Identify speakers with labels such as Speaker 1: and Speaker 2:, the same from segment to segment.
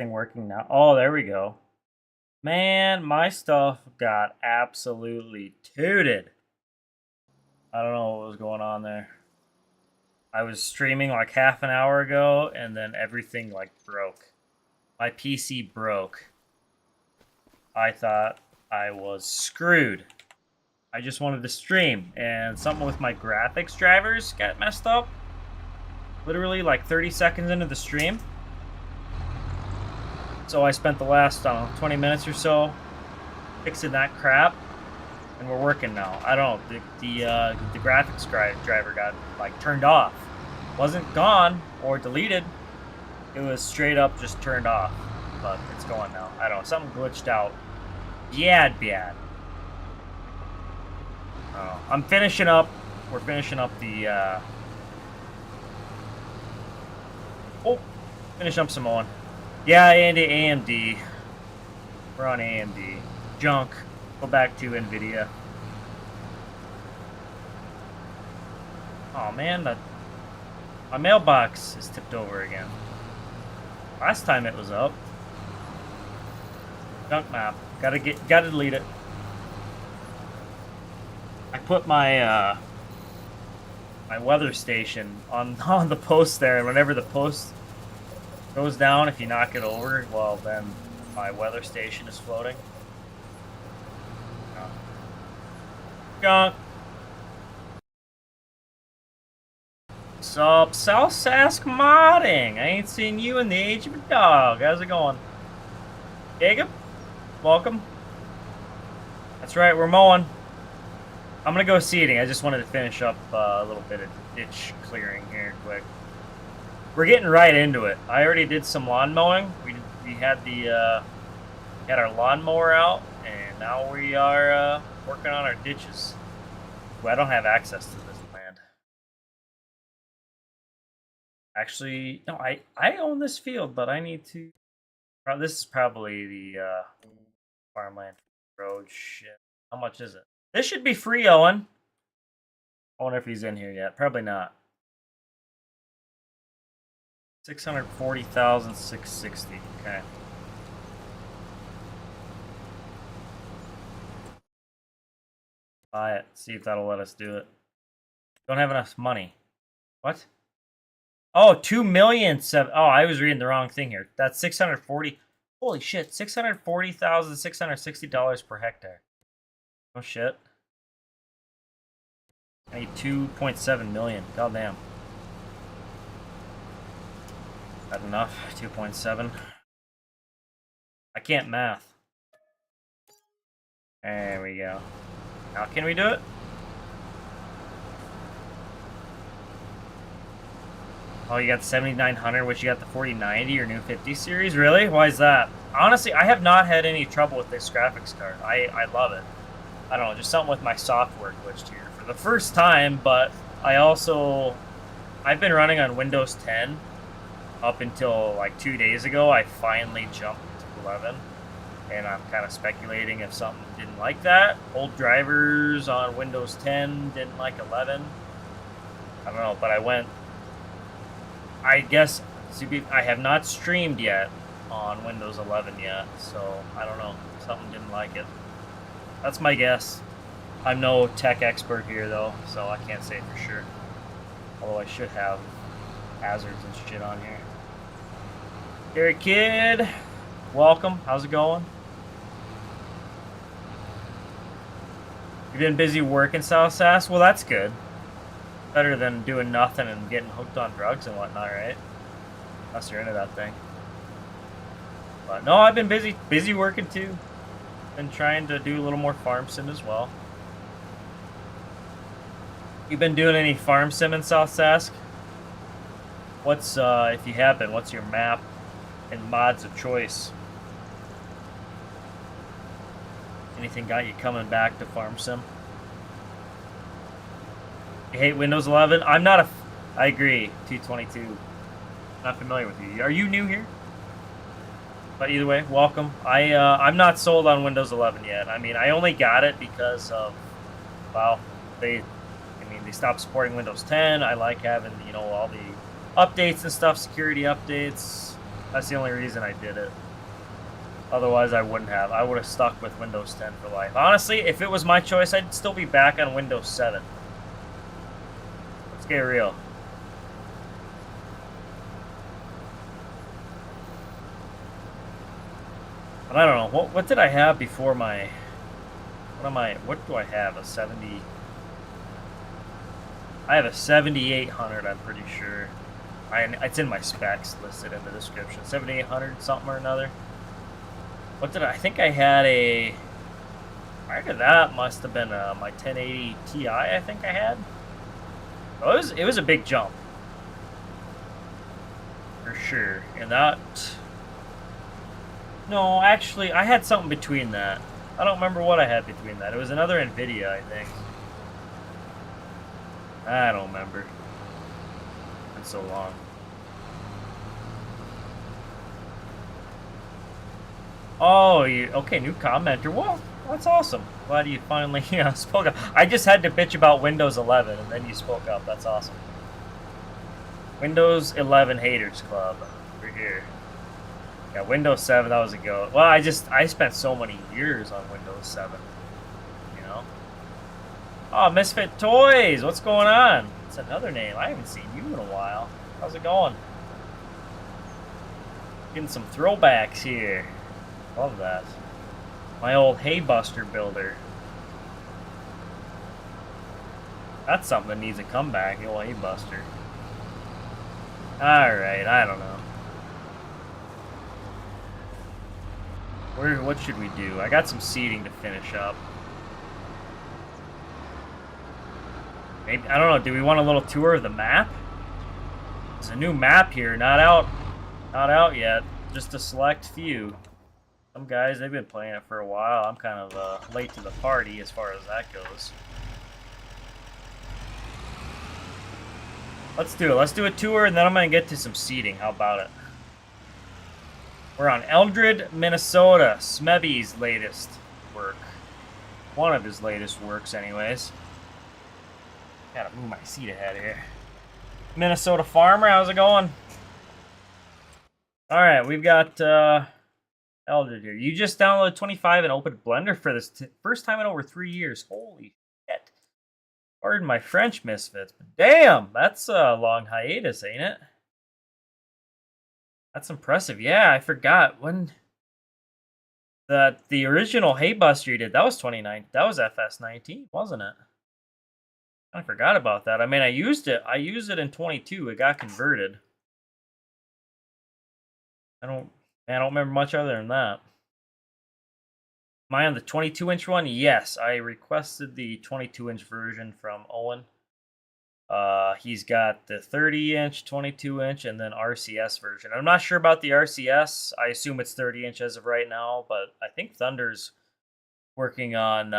Speaker 1: thing working now? Oh, there we go. Man, my stuff got absolutely tooted. I don't know what was going on there. I was streaming like half an hour ago, and then everything like broke. My PC broke. I thought I was screwed. I just wanted to stream, and something with my graphics drivers got messed up. Literally like 30 seconds into the stream. So I spent the last, I don't know, 20 minutes or so fixing that crap, and we're working now. I don't know, the graphics driver got like turned off. Wasn't gone or deleted. It was straight up just turned off, but it's going now. I don't know, something glitched out. Bad. I'm finishing up. We're finishing up the. Finish up some more. Yeah, AMD. We're on AMD. Junk. Go back to NVIDIA. Oh man, my mailbox is tipped over again. Last time it was up. Junk map. Gotta delete it. I put my my weather station on the post there, and whenever the post goes down, if you knock it over, well then my weather station is floating. Junk. Sup, South Sask modding? I ain't seen you in the age of a dog. How's it going? Jacob? Welcome. That's right, we're mowing. I'm gonna go seeding. I just wanted to finish up a little bit of ditch clearing here quick. We're getting right into it. I already did some lawn mowing. We had had our lawnmower out, and now we are working on our ditches. Well, I don't have access to this land. Actually, no, I own this field, but I need to. This is probably the farmland road shit. How much is it? This should be free, Owen. I wonder if he's in here yet. Probably not. 640,660. Okay. Buy it. See if that'll let us do it. Don't have enough money. What? Oh, 2,000,007. Oh, I was reading the wrong thing here. That's 640. Holy shit! $640,660 per hectare. Oh shit. I need 2.7 million. Goddamn. Not enough. 2.7. I can't math. There we go. Now can we do it? Oh, you got the 7900, which you got the 4090 or new 50 series? Really? Why is that? Honestly, I have not had any trouble with this graphics card. I love it. I don't know, just something with my software glitched here for the first time, but I've been running on Windows 10 up until like 2 days ago. I finally jumped to 11, and I'm kind of speculating if something didn't like that. Old drivers on Windows 10 didn't like 11. I don't know, but I guess I have not streamed yet on Windows 11 yet, so I don't know. Something didn't like it. That's my guess. I'm no tech expert here, though, so I can't say for sure. Although I should have hazards and shit on here. Gary Kid, welcome. How's it going? You've been busy working, South Sass? Well, that's good. Better than doing nothing and getting hooked on drugs and whatnot, right? Unless you're into that thing. But no, I've been busy working too. Been trying to do a little more farm sim as well. You been doing any farm sim in South Sask? What's if you have been, what's your map and mods of choice? Anything got you coming back to farm sim? You hate Windows 11? I'm not I agree, 222. Not familiar with you. Are you new here? But either way, welcome. I'm not sold on Windows 11 yet. I mean, I only got it because of, well, they stopped supporting Windows 10. I like having, all the updates and stuff, security updates. That's the only reason I did it. Otherwise, I wouldn't have. I would have stuck with Windows 10 for life. Honestly, if it was my choice, I'd still be back on Windows 7. Let's get real. But I don't know. What did I have before my... What do I have? A 70... I have a 7800, I'm pretty sure. It's in my specs listed in the description. 7800 something or another. What did I think I had a... Prior to that must have been my 1080 Ti, I think I had. Oh, it was a big jump. For sure. And that... No, actually, I had something between that. I don't remember what I had between that. It was another NVIDIA, I think. I don't remember. It's been so long. Oh, okay, new commenter. Well, that's awesome. Glad you finally spoke up. I just had to bitch about Windows 11, and then you spoke up. That's awesome. Windows 11 Haters Club. We're here. Yeah, Windows 7, that was a go. Well, I spent so many years on Windows 7. You know? Oh, Misfit Toys! What's going on? It's another name. I haven't seen you in a while. How's it going? Getting some throwbacks here. Love that. My old Haybuster builder. That's something that needs a comeback, the old Haybuster. Alright, I don't know. What should we do? I got some seating to finish up. Maybe, I don't know, do we want a little tour of the map? There's a new map here, not out yet. Just a select few. Some guys, they've been playing it for a while. I'm kind of late to the party as far as that goes. Let's do it. Let's do a tour, and then I'm going to get to some seating. How about it? We're on Eldred, Minnesota. Smevy's latest work. One of his latest works, anyways. Gotta move my seat ahead here. Minnesota Farmer, how's it going? Alright, we've got... Eldred here. You just downloaded 25 and opened Blender for this first time in over 3 years. Holy shit. Pardon my French, misfits. But damn, that's a long hiatus, ain't it? That's impressive. Yeah, I forgot. When the original Haybuster you did, that was 29. That was FS19, wasn't it? I forgot about that. I mean, I used it in 22. It got converted. I don't remember much other than that. Am I on the 22-inch one? Yes, I requested the 22-inch version from Owen. He's got the 30-inch, 22-inch, and then RCS version. I'm not sure about the RCS. I assume it's 30-inch as of right now, but I think Thunder's working on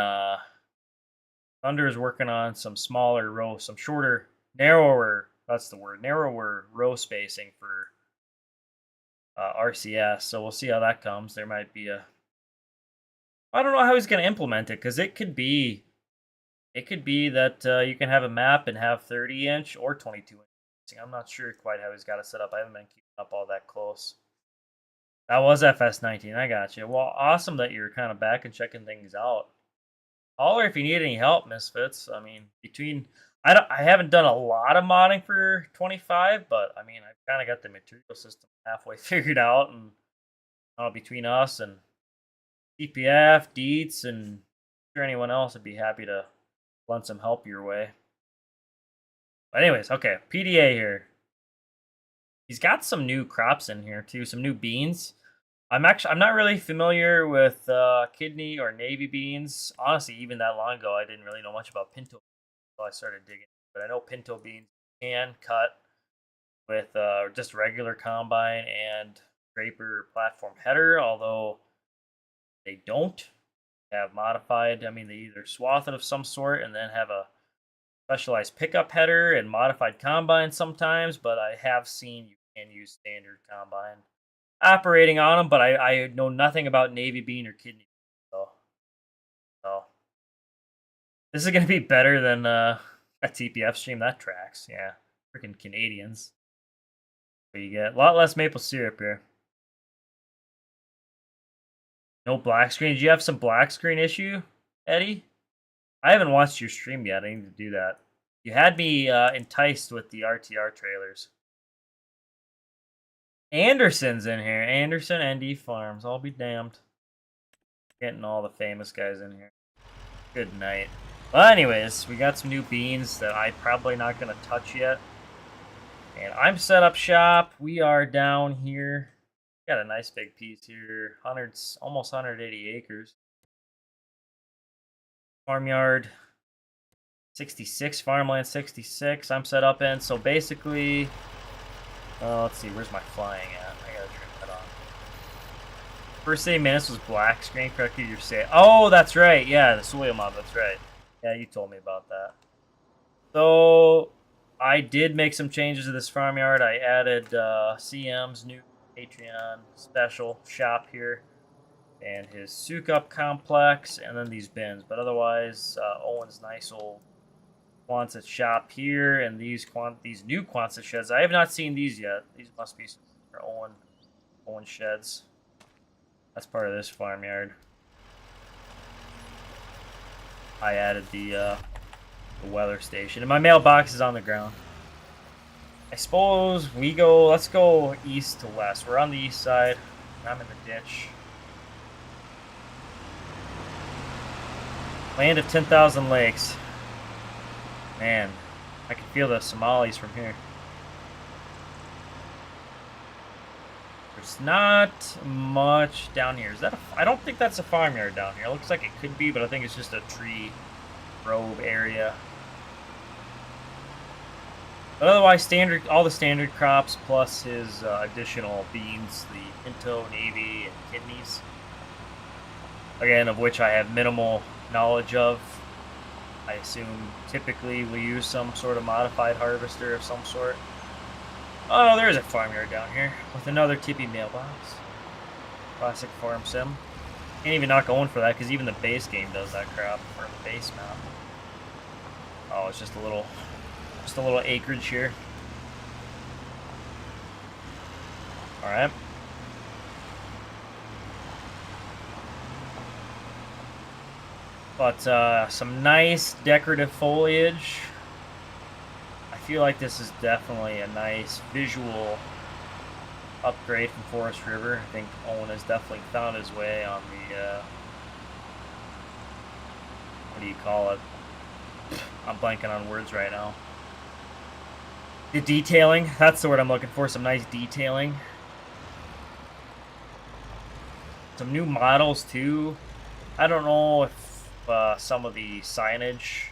Speaker 1: some smaller row, some shorter, narrower. That's the word, narrower row spacing for RCS. So we'll see how that comes. There might be a... I don't know how he's going to implement it, because it could be that you can have a map and have 30-inch or 22-inch. I'm not sure quite how he's got it set up. I haven't been keeping up all that close. That was FS19. I got you. Well, awesome that you're kind of back and checking things out. Holler if you need any help, misfits. I mean, I haven't done a lot of modding for 25, but I mean, I've kind of got the material system halfway figured out, and between us and CPF, Deets, and I'm sure anyone else would be happy to lend some help your way. But anyways, okay, PDA here. He's got some new crops in here too, some new beans. I'm not really familiar with kidney or navy beans. Honestly, even that long ago, I didn't really know much about pinto until I started digging. But I know pinto beans can cut with just regular combine and scraper platform header, although they don't have modified. I mean, they either swath it of some sort and then have a specialized pickup header and modified combine sometimes, but I have seen you can use standard combine operating on them, but I know nothing about navy bean or kidney. So this is going to be better than a TPF stream. That tracks. Yeah, freaking Canadians. But you get a lot less maple syrup here. No black screen. Did you have some black screen issue, Eddie? I haven't watched your stream yet. I need to do that. You had me enticed with the RTR trailers. Anderson's in here. Anderson, ND Farms. I'll be damned. Getting all the famous guys in here. Good night. Well, anyways, we got some new beans that I'm probably not going to touch yet. And I'm set up shop. We are down here. Got a nice big piece here. Almost 180 acres. Farmyard 66, farmland 66. I'm set up in. So basically, let's see, where's my flying at? I gotta trim that on. First 8 minutes was black screen, correctly you're saying. Oh, that's right. Yeah, the soil mob, that's right. Yeah, you told me about that. So I did make some changes to this farmyard. I added CM's new Patreon special shop here, and his souk up complex, and then these bins. But otherwise, Owen's nice old Quonset shop here, and these new Quonset sheds. I have not seen these yet. These must be for Owen sheds. That's part of this farmyard. I added the weather station, and my mailbox is on the ground. I suppose let's go east to west. We're on the east side. I'm in the ditch. Land of 10,000 lakes. Man, I can feel the Somalis from here. There's not much down here. Is that I don't think that's a farmyard down here. It looks like it could be, but I think it's just a tree grove area. But otherwise, all the standard crops plus his additional beans, the pinto, navy, and kidneys. Again, of which I have minimal knowledge of. I assume typically we use some sort of modified harvester of some sort. Oh no, there is a farmyard down here with another tippy mailbox. Classic farm sim. Can't even not going for that because even the base game does that crap, or the base map. Oh, it's just a little acreage here. All right. But some nice decorative foliage. I feel like this is definitely a nice visual upgrade from Forest River. I think Owen has definitely found his way on the, what do you call it? I'm blanking on words right now. The detailing, that's the word I'm looking for, some nice detailing. Some new models too. I don't know if some of the signage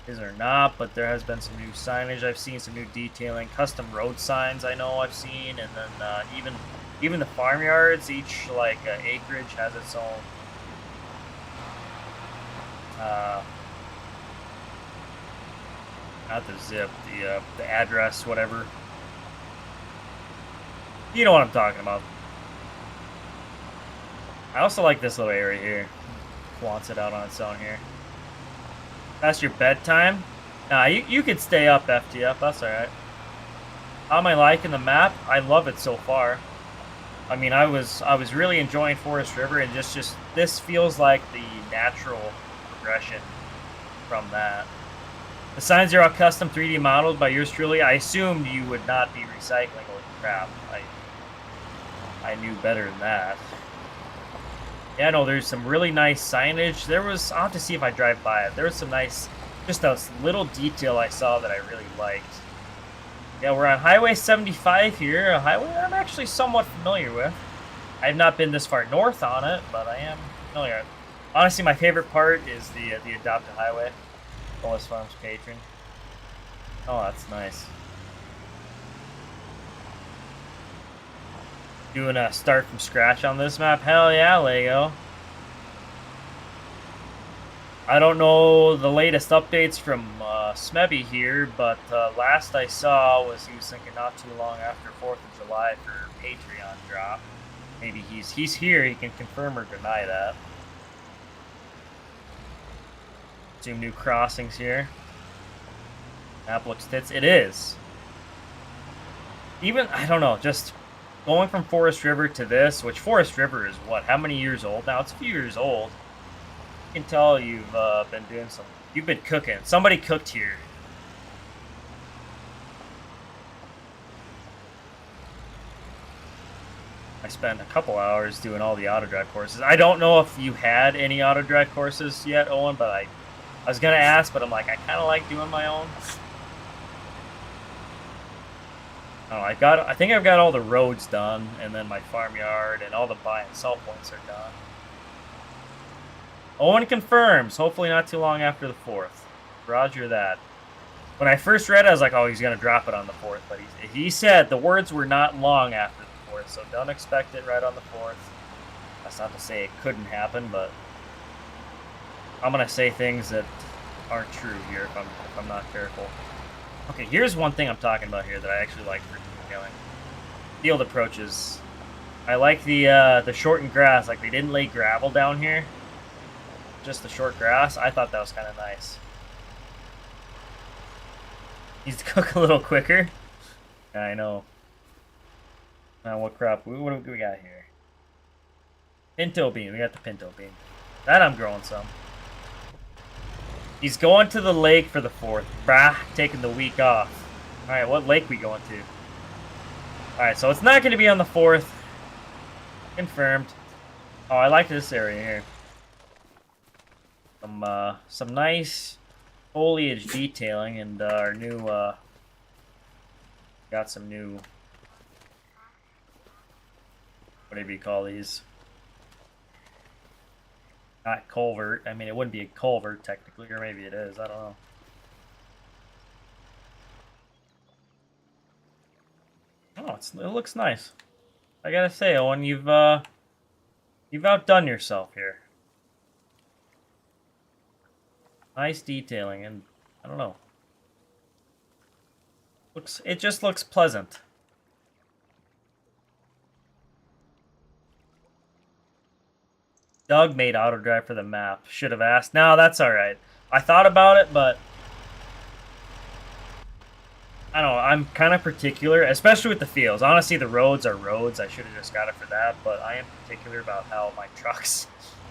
Speaker 1: is or not, but there has been some new signage. I've seen some new detailing, custom road signs I know I've seen, and then even the farmyards, each like acreage has its own not the zip, the address, whatever. You know what I'm talking about. I also like this little area here. Wants it out on its own here. That's your bedtime? Nah, you could stay up, FTF. That's alright. How am I liking the map? I love it so far. I mean, I was really enjoying Forest River, and just this feels like the natural progression from that. The signs are all custom 3D modeled by yours truly. I assumed you would not be recycling old crap. I knew better than that. Yeah, no, there's some really nice signage. I'll have to see if I drive by it. There was some nice, just a little detail I saw that I really liked. Yeah, we're on Highway 75 here, a highway I'm actually somewhat familiar with. I have not been this far north on it, but I am familiar. Honestly, my favorite part is the adopted highway. Bonus Farms patron. Oh, that's nice. Doing a start from scratch on this map? Hell yeah, Lego. I don't know the latest updates from Smebby here, but last I saw was he was thinking not too long after 4th of July for Patreon drop. Maybe he's here, he can confirm or deny that. Some new crossings here. Map looks tits. It is. Even, I don't know, just going from Forest River to this, which Forest River is what? How many years old now? It's a few years old. You can tell you've been doing some. You've been cooking. Somebody cooked here. I spent a couple hours doing all the auto drive courses. I don't know if you had any auto drive courses yet, Owen, but I was gonna ask, but I'm like, I kind of like doing my own. I think I've got all the roads done, and then my farmyard and all the buy and sell points are done. Owen confirms. Hopefully not too long after the 4th. Roger that. When I first read it, I was like, oh, he's gonna drop it on the 4th, but he said the words were not long after the 4th, so don't expect it right on the 4th. That's not to say it couldn't happen, but I'm gonna say things that aren't true here if I'm not careful. Okay, here's one thing I'm talking about here that I actually like for detailing. Field approaches. I like the shortened grass. Like, they didn't lay gravel down here. Just the short grass. I thought that was kind of nice. Needs to cook a little quicker. Yeah, I know. Now, what crop? What do we got here? Pinto bean. We got the pinto bean. That I'm growing some. He's going to the lake for the 4th. Brah, taking the week off. Alright, what lake we going to? Alright, so it's not going to be on the 4th. Confirmed. Oh, I like this area here. Some nice foliage detailing, and our new, got some new, whatever you call these. Not culvert. I mean, it wouldn't be a culvert technically, or maybe it is. I don't know. Oh, it looks nice. I gotta say, Owen, you've outdone yourself here. Nice detailing, and I don't know. It just looks pleasant. Doug made auto drive for the map. Should have asked. No, that's alright. I thought about it, but I don't know. I'm kind of particular, especially with the fields. Honestly, the roads are roads. I should have just got it for that, but I am particular about how my trucks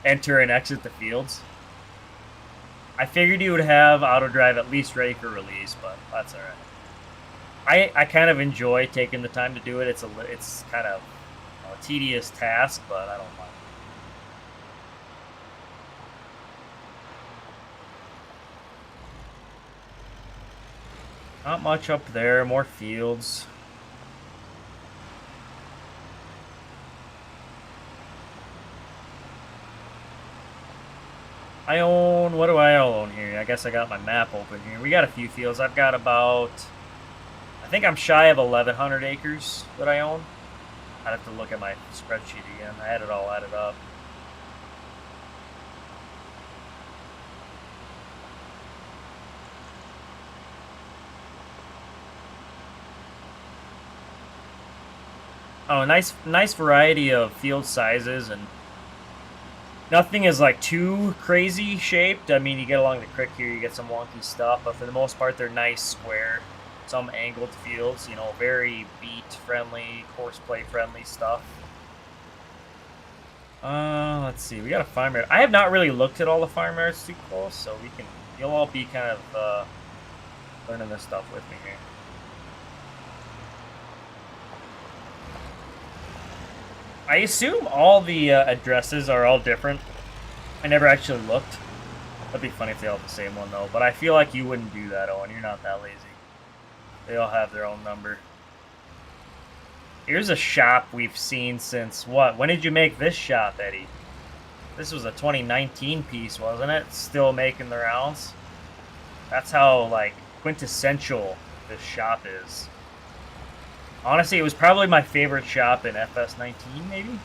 Speaker 1: enter and exit the fields. I figured you would have auto drive at least ready for release, but that's alright. I kind of enjoy taking the time to do it. It's kind of a tedious task, but I don't mind. Not much up there, more fields. I own, what do I own here? I guess I got my map open here. We got a few fields. I've got about, I think I'm shy of 1,100 acres that I own. I'd have to look at my spreadsheet again. I had it all added up. Oh, nice variety of field sizes, and nothing is like too crazy shaped. I mean, you get along the creek here, you get some wonky stuff, but for the most part, they're nice, square, some angled fields. You know, very beat friendly, horseplay friendly stuff. Let's see. We got a farmyard. I have not really looked at all the farmyards too close, so you'll all be kind of learning this stuff with me here. I assume all the addresses are all different. I never actually looked. That'd be funny if they all have the same one, though. But I feel like you wouldn't do that, Owen. You're not that lazy. They all have their own number. Here's a shop we've seen since, what? When did you make this shop, Eddie? This was a 2019 piece, wasn't it? Still making the rounds. That's how, like, quintessential this shop is. Honestly, it was probably my favorite shop in FS19, maybe?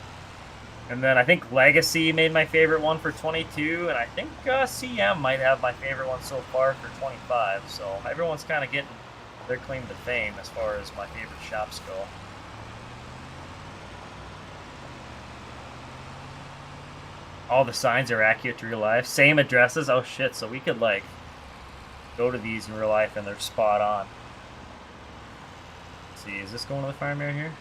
Speaker 1: And then I think Legacy made my favorite one for 22, and I think CM might have my favorite one so far for 25, so everyone's kind of getting their claim to fame as far as my favorite shops go. All the signs are accurate to real life. Same addresses? Oh shit, so we could, like, go to these in real life and they're spot on. See, is this going to the farmyard here?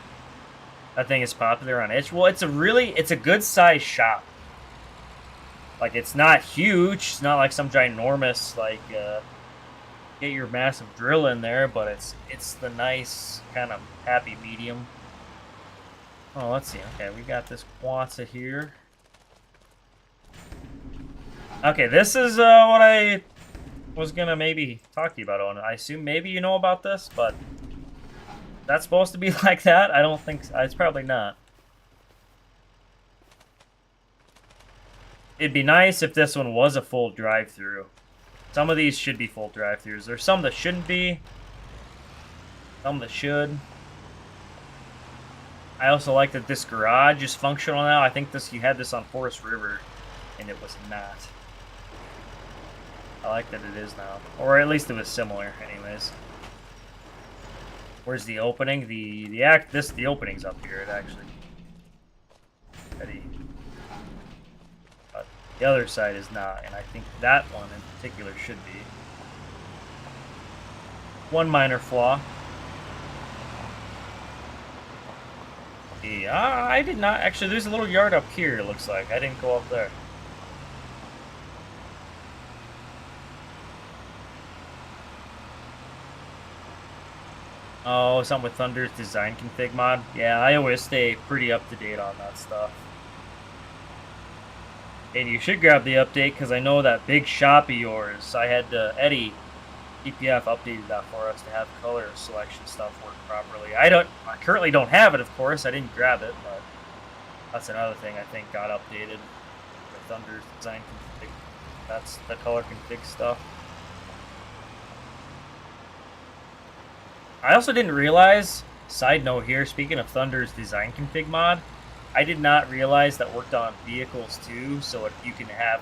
Speaker 1: That thing is popular on itch. Well, it's a good size shop. Like, it's not huge. It's not like some ginormous, like, get your massive drill in there, but it's the nice kind of happy medium. Oh, let's see. Okay, we got this Quonset here. Okay, this is what I was gonna maybe talk to you about. I assume maybe you know about this, but that's supposed to be like that? I don't think so. It's probably not. It'd be nice if this one was a full drive-through. Some of these should be full drive-throughs. There's some that shouldn't be. Some that should. I also like that this garage is functional now. I think you had this on Forest River, and it was not. I like that it is now. Or at least it was similar, anyways. Where's the opening? The opening's up here, it actually. The other side is not, and I think that one in particular should be. One minor flaw. Yeah, I did not actually. There's a little yard up here. It looks like I didn't go up there. Oh, something with Thunder's design config mod. Yeah, I always stay pretty up to date on that stuff. And you should grab the update because I know that big shop of yours. I had Eddie EPF updated that for us to have color selection stuff work properly. I currently don't have it, of course. I didn't grab it, but that's another thing I think got updated with Thunder's design config. That's the color config stuff. I also didn't realize, side note here, speaking of Thunder's design config mod, I did not realize that worked on vehicles too, so you can have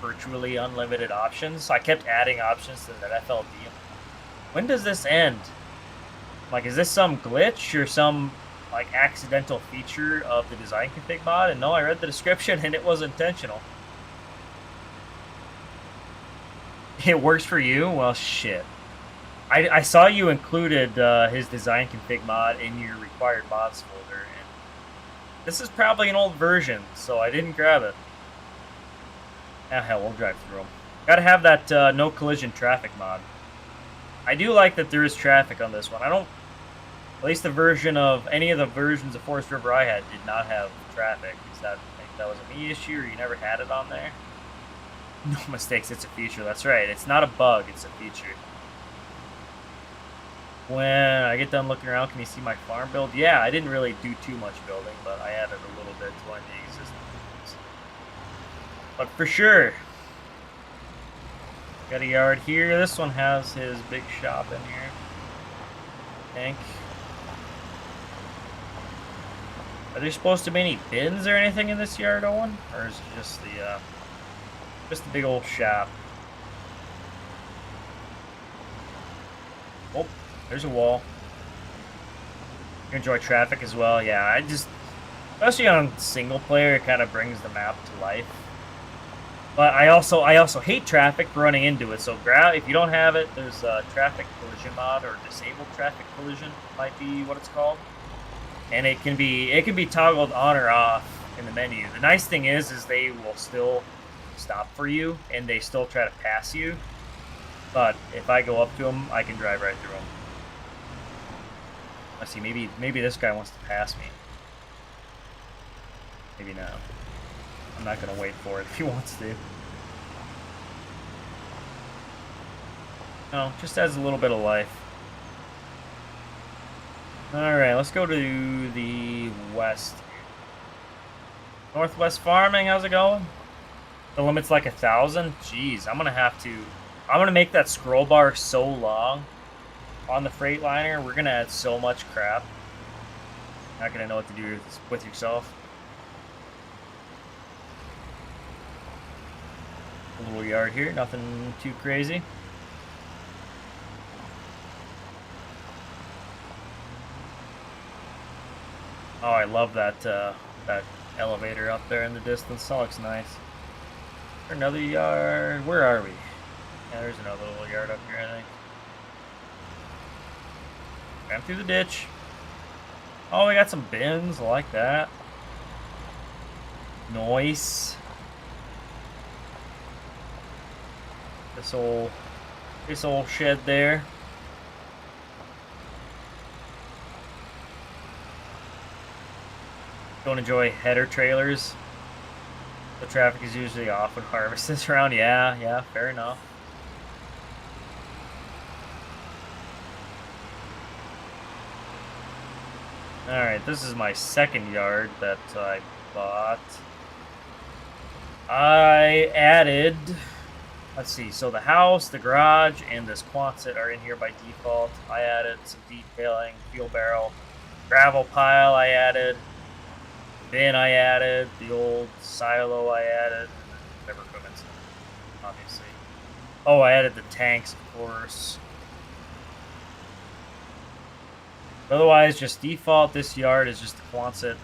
Speaker 1: virtually unlimited options. So I kept adding options to that FLD. When does this end? Like, is this some glitch or some like accidental feature of the design config mod? And no, I read the description and it was intentional. It works for you? Well, shit. I saw you included his design config mod in your required mods folder, and this is probably an old version, so I didn't grab it. Ah, hell, we'll drive through them. Gotta have that no collision traffic mod. I do like that there is traffic on this one. I don't, at least the version of, any of the versions of Forest River I had did not have traffic. I think that was a me issue, or you never had it on there? No mistakes, it's a feature, that's right. It's not a bug, it's a feature. When I get done looking around, can you see my farm build? Yeah, I didn't really do too much building, but I added a little bit to one of the existing ones. But for sure, got a yard here. This one has his big shop in here. I think. Are there supposed to be any bins or anything in this yard, Owen? Or is it just the big old shop? Oh. There's a wall. You enjoy traffic as well? Yeah, especially on single player, it kind of brings the map to life. But I also hate traffic for running into it. So if you don't have it, there's a traffic collision mod, or disabled traffic collision might be what it's called. And it can be toggled on or off in the menu. The nice thing is they will still stop for you, and they still try to pass you. But if I go up to them, I can drive right through them. Let's see, maybe this guy wants to pass me. Maybe not. I'm not gonna wait for it if he wants to. No, just adds a little bit of life. Alright, let's go to the west. Northwest Farming, how's it going? The limit's like 1,000? Jeez, I'm gonna make that scroll bar so long on the Freightliner. We're gonna add so much crap. Not gonna know what to do with yourself. A little yard here, nothing too crazy. Oh, I love that that elevator up there in the distance. That looks nice. Another yard. Where are we? Yeah, there's another little yard up here, I think. Ran through the ditch. Oh, we got some bins. I like that. Nice. This old shed there. Don't enjoy header trailers. The traffic is usually off when harvest is around. Yeah, fair enough. Alright, this is my second yard that I bought. I added, let's see, so the house, the garage, and this Quonset are in here by default. I added some detailing, fuel barrel, gravel pile I added, bin I added, the old silo I added, whatever equipment's obviously. Oh, I added the tanks, of course. Otherwise, just default, this yard is just the Quonset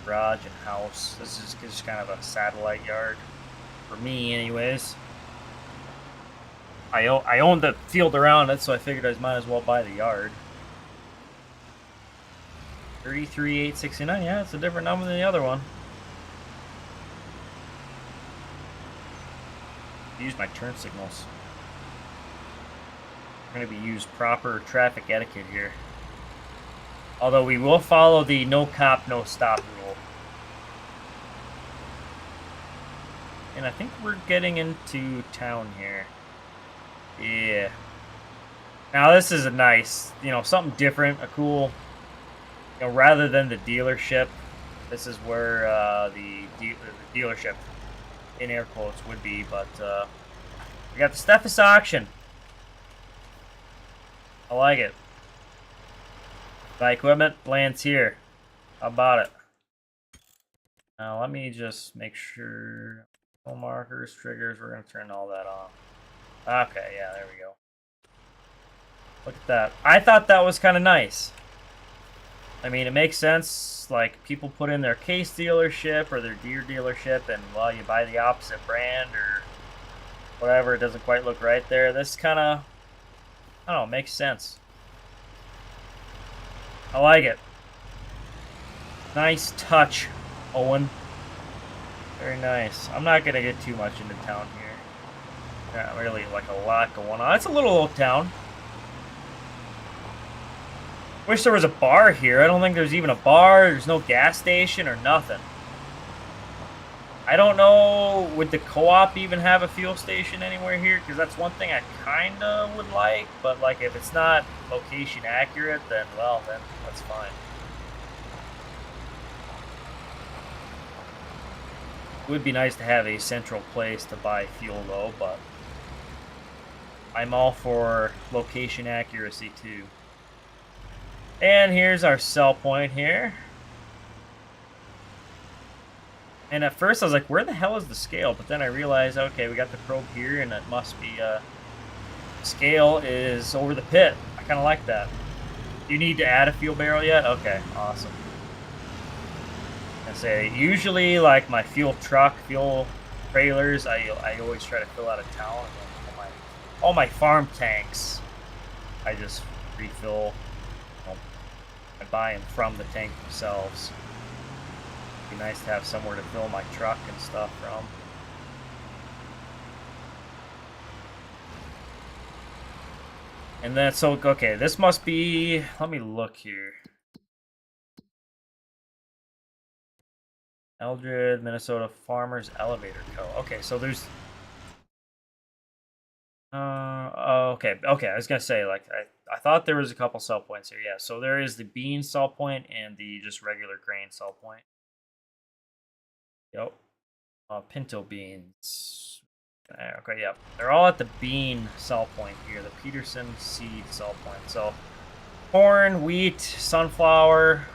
Speaker 1: garage and house. This is just kind of a satellite yard for me, anyways. I own the field around it, so I figured I might as well buy the yard. 33,869. Yeah, it's a different number than the other one. Use my turn signals. I'm going to be used proper traffic etiquette here. Although we will follow the no cop, no stop rule. And I think we're getting into town here. Yeah. Now this is a nice, something different, a cool, rather than the dealership, this is where the dealership, in air quotes, would be. But we got the Steffes auction. I like it. Buy equipment, lands here. How about it? Now let me just make sure. Markers, triggers, we're going to turn all that off. Okay, yeah, there we go. Look at that. I thought that was kind of nice. I mean, it makes sense. Like, people put in their case dealership or their deer dealership, and, well, you buy the opposite brand or whatever. It doesn't quite look right there. This kind of, I don't know, makes sense. I like it. Nice touch, Owen. Very nice. I'm not going to get too much into town here. Not really like a lot going on. It's a little old town. Wish there was a bar here. I don't think there's even a bar. There's no gas station or nothing. I don't know, would the co-op even have a fuel station anywhere here? Because that's one thing I kind of would like. But like if it's not location accurate, then well, then that's fine. It would be nice to have a central place to buy fuel though, but I'm all for location accuracy too. And here's our sell point here. And at first I was like, where the hell is the scale? But then I realized, okay, we got the probe here and it must be, scale is over the pit. I kind of like that. Do you need to add a fuel barrel yet? Okay, awesome. I say, usually like my fuel trailers, I always try to fill out of town. And all my farm tanks, I just refill. I buy them from the tank themselves. It'd be nice to have somewhere to fill my truck and stuff from. And then, so, okay, this must be, let me look here. Eldred, Minnesota Farmers Elevator Co. Okay, so there's... okay, I was gonna say, like, I thought there was a couple sell points here. Yeah, so there is the bean sell point and the just regular grain sell point. Yep. Pinto beans. Okay, yep. They're all at the bean sell point here, the Peterson seed sell point. So, corn, wheat, sunflower.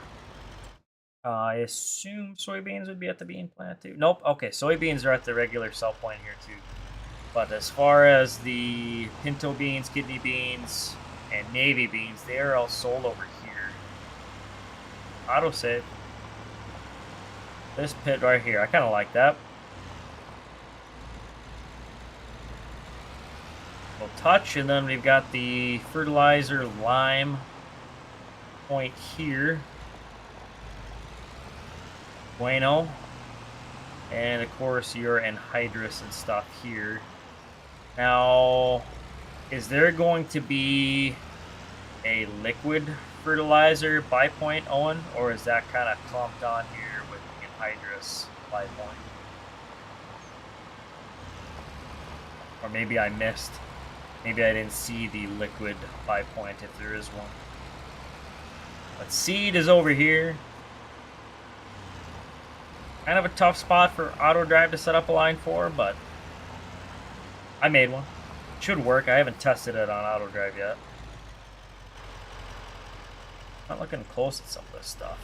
Speaker 1: I assume soybeans would be at the bean plant too. Nope. Okay, soybeans are at the regular sell point here too. But as far as the pinto beans, kidney beans, and navy beans, they are all sold over here. Autosave. This pit right here, I kind of like that. We'll touch, and then we've got the fertilizer lime point here. Bueno. And of course your anhydrous and stuff here. Now, is there going to be a liquid fertilizer buy point, Owen? Or is that kind of clumped on here with the anhydrous buy point? Or maybe I missed. Maybe I didn't see the liquid buy point if there is one. But seed is over here. Kind of a tough spot for auto drive to set up a line for, but I made one. Should work. I haven't tested it on auto drive yet. Not looking close at some of this stuff.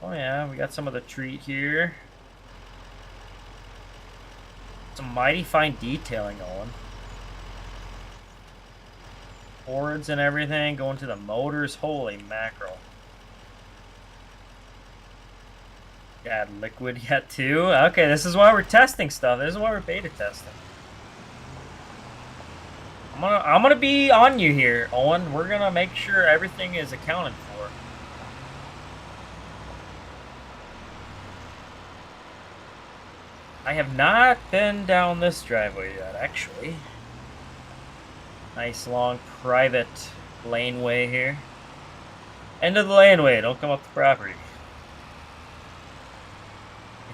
Speaker 1: Oh yeah, we got some of the treat here. Some mighty fine detailing going. Boards and everything going to the motors. Holy mackerel. Add liquid yet too. Okay, this is why we're testing stuff. This is why we're beta testing. I'm gonna be on you here, Owen. We're gonna make sure everything is accounted for. I have not been down this driveway yet, actually. Nice long private laneway here. End of the laneway. Don't come up the property.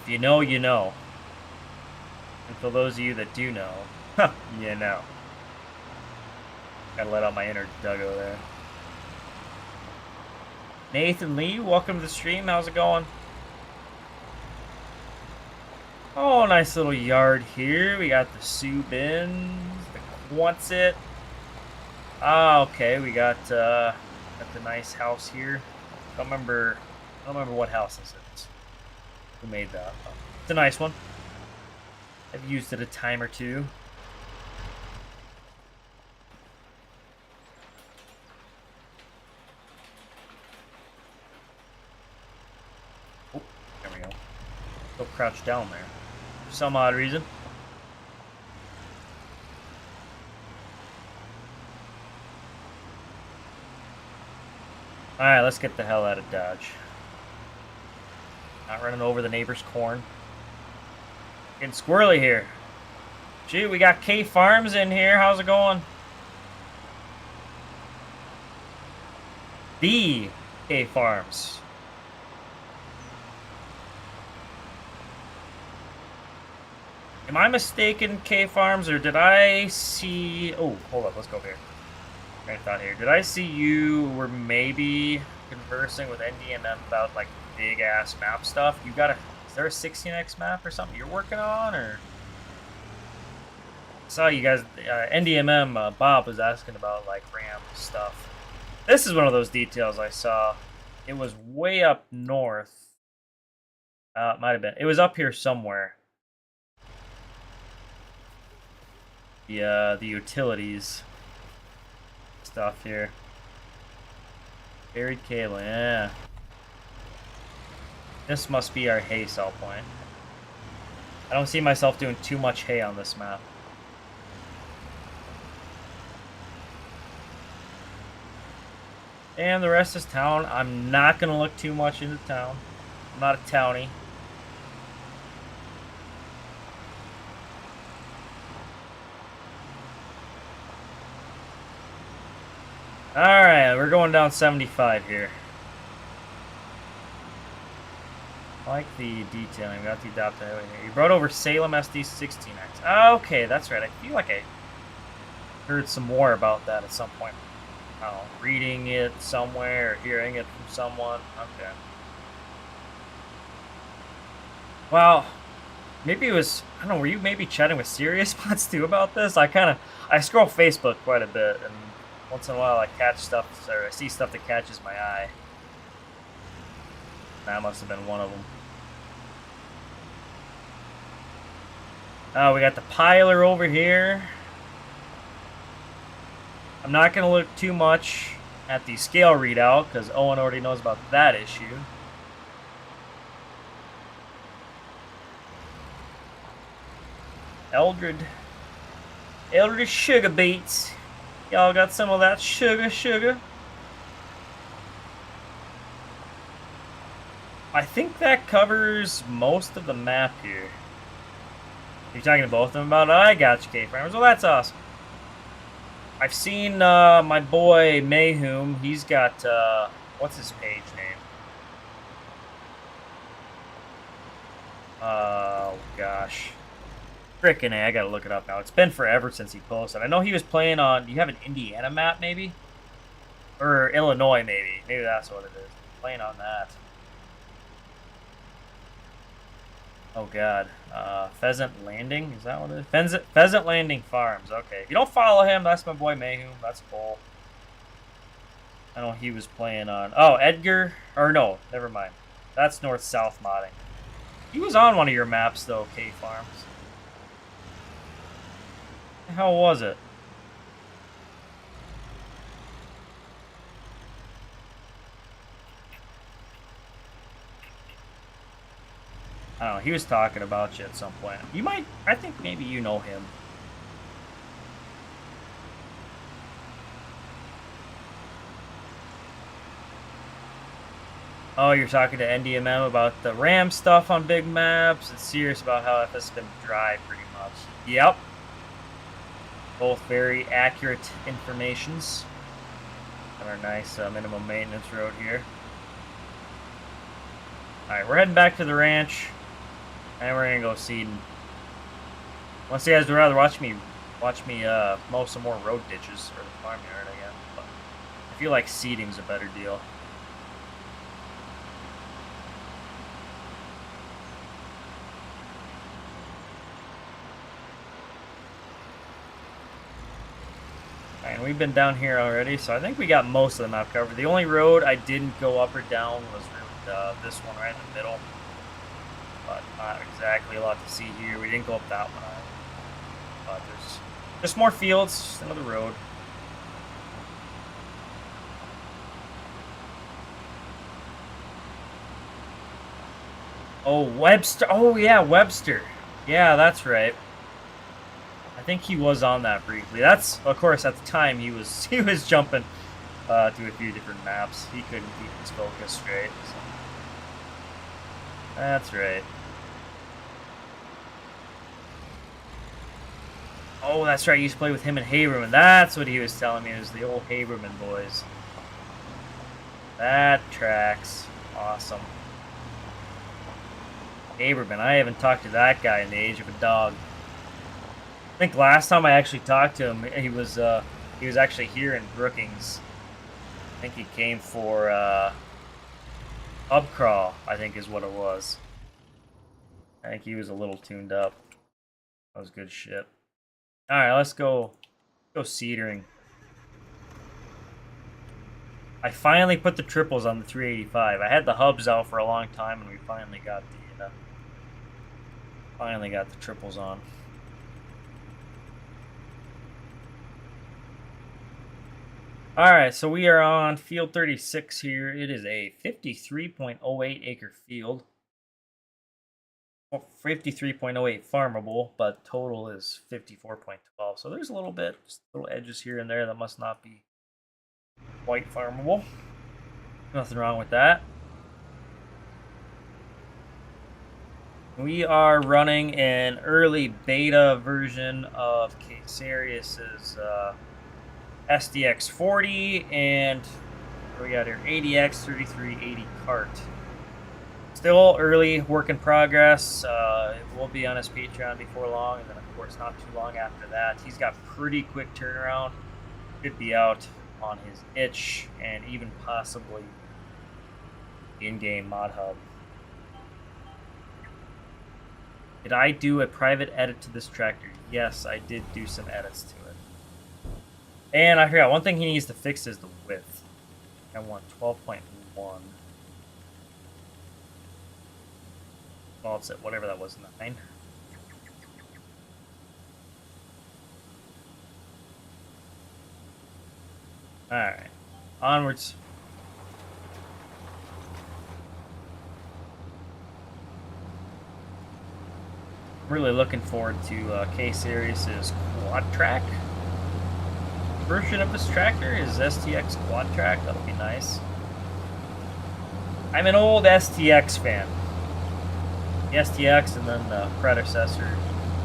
Speaker 1: If you know, you know. And for those of you that do know, you know. Gotta let out my inner Duggo there. Nathan Lee, welcome to the stream. How's it going? Oh, nice little yard here. We got the Sioux bins, the Quonset. Ah, okay. We got the nice house here. I don't remember what house this is. Who made that? Oh, it's a nice one. I've used it a time or two. Oh, there we go. Still crouched down there. For some odd reason. Alright, let's get the hell out of Dodge. Not running over the neighbor's corn. Getting squirrely here. Gee, we got K Farms in here. How's it going? The K Farms. Am I mistaken, K Farms, or did I see... Oh, hold up. Let's go here. Right thought here. Did I see you were maybe conversing with NVMe about, like, big-ass map stuff? You got a... Is there a 16x map or something you're working on, or... I saw you guys... NDMM, Bob was asking about, like, RAM stuff. This is one of those details I saw. It was way up north. It might have been. It was up here somewhere. The utilities stuff here. Buried cable, yeah. This must be our hay cell point. I don't see myself doing too much hay on this map. And the rest is town. I'm not going to look too much into town. I'm not a townie. Alright, we're going down 75 here. I like the detailing. We got the adapter here. You brought over Salem SD16X. Okay, that's right. I feel like I heard some more about that at some point. I don't know, reading it somewhere or hearing it from someone. Okay. Well, maybe it was, I don't know, were you maybe chatting with Serious Spots too about this? I scroll Facebook quite a bit, and once in a while I catch stuff, or I see stuff that catches my eye. That must have been one of them. We got the piler over here. I'm not going to look too much at the scale readout because Owen already knows about that issue. Eldred sugar beets. Y'all got some of that sugar. I think that covers most of the map here. You're talking to both of them about it? I got you, K-Farmers. Well, that's awesome. I've seen my boy Mayhum. He's got, what's his page name? Oh, gosh. Frickin' A, I gotta look it up now. It's been forever since he posted. I know he was playing on, do you have an Indiana map, maybe? Or Illinois, maybe. Maybe that's what it is. Playing on that. Oh, God. Pheasant Landing? Is that what it is? Pheasant Landing Farms. Okay. If you don't follow him, that's my boy Mayhum. That's cool. I know he was playing on... Oh, Edgar... Or no, never mind. That's north-south modding. He was on one of your maps, though, K-Farms. How was it? I don't know. He was talking about you at some point. You might... I think maybe you know him. Oh, you're talking to NDMM about the RAM stuff on big maps. It's serious about how FS has been dry, pretty much. Yep. Both very accurate informations. On our nice minimum maintenance road here. Alright, we're heading back to the ranch. And we're gonna go seeding. Unless you guys would rather watch me mow some more road ditches or the farmyard, I guess. But I feel like seeding's a better deal. And we've been down here already, so I think we got most of the map covered. The only road I didn't go up or down was really this one right in the middle. But not exactly a lot to see here. We didn't go up that one either. But there's just more fields, just another road. Oh, Webster. Oh, yeah, Webster. Yeah, that's right. I think he was on that briefly. That's, of course, at the time he was jumping to a few different maps. He couldn't keep his focus straight. So. That's right. Oh, that's right. You used to play with him and Haberman. That's what he was telling me. It was the old Haberman boys. That tracks. Awesome. Haberman. I haven't talked to that guy in the age of a dog. I think last time I actually talked to him, he was actually here in Brookings. I think he came for Hub Crawl, I think is what it was. I think he was a little tuned up. That was good shit. Alright, let's go seedering. I finally put the triples on the 385. I had the hubs out for a long time and we finally got the triples on. Alright, so we are on field 36 here. It is a 53.08 acre field. 53.08 farmable, but total is 54.12. So there's a little bit, just little edges here and there that must not be quite farmable. Nothing wrong with that. We are running an early beta version of K-Serious' SDX40 and what we got here, ADX3380 cart. Still early, work in progress. It will be on his Patreon before long, and then of course not too long after that. He's got pretty quick turnaround. Could be out on his itch and even possibly in-game mod hub. Did I do a private edit to this tractor? Yes, I did do some edits to it. And I forgot, one thing he needs to fix is the width. I want 12.1. Well, it's at whatever that was, 9. Alright, onwards. I'm really looking forward to K-Series' quad track version of this tractor. Is STX quad track. That'll be nice. I'm an old STX fan. The STX and then the predecessor,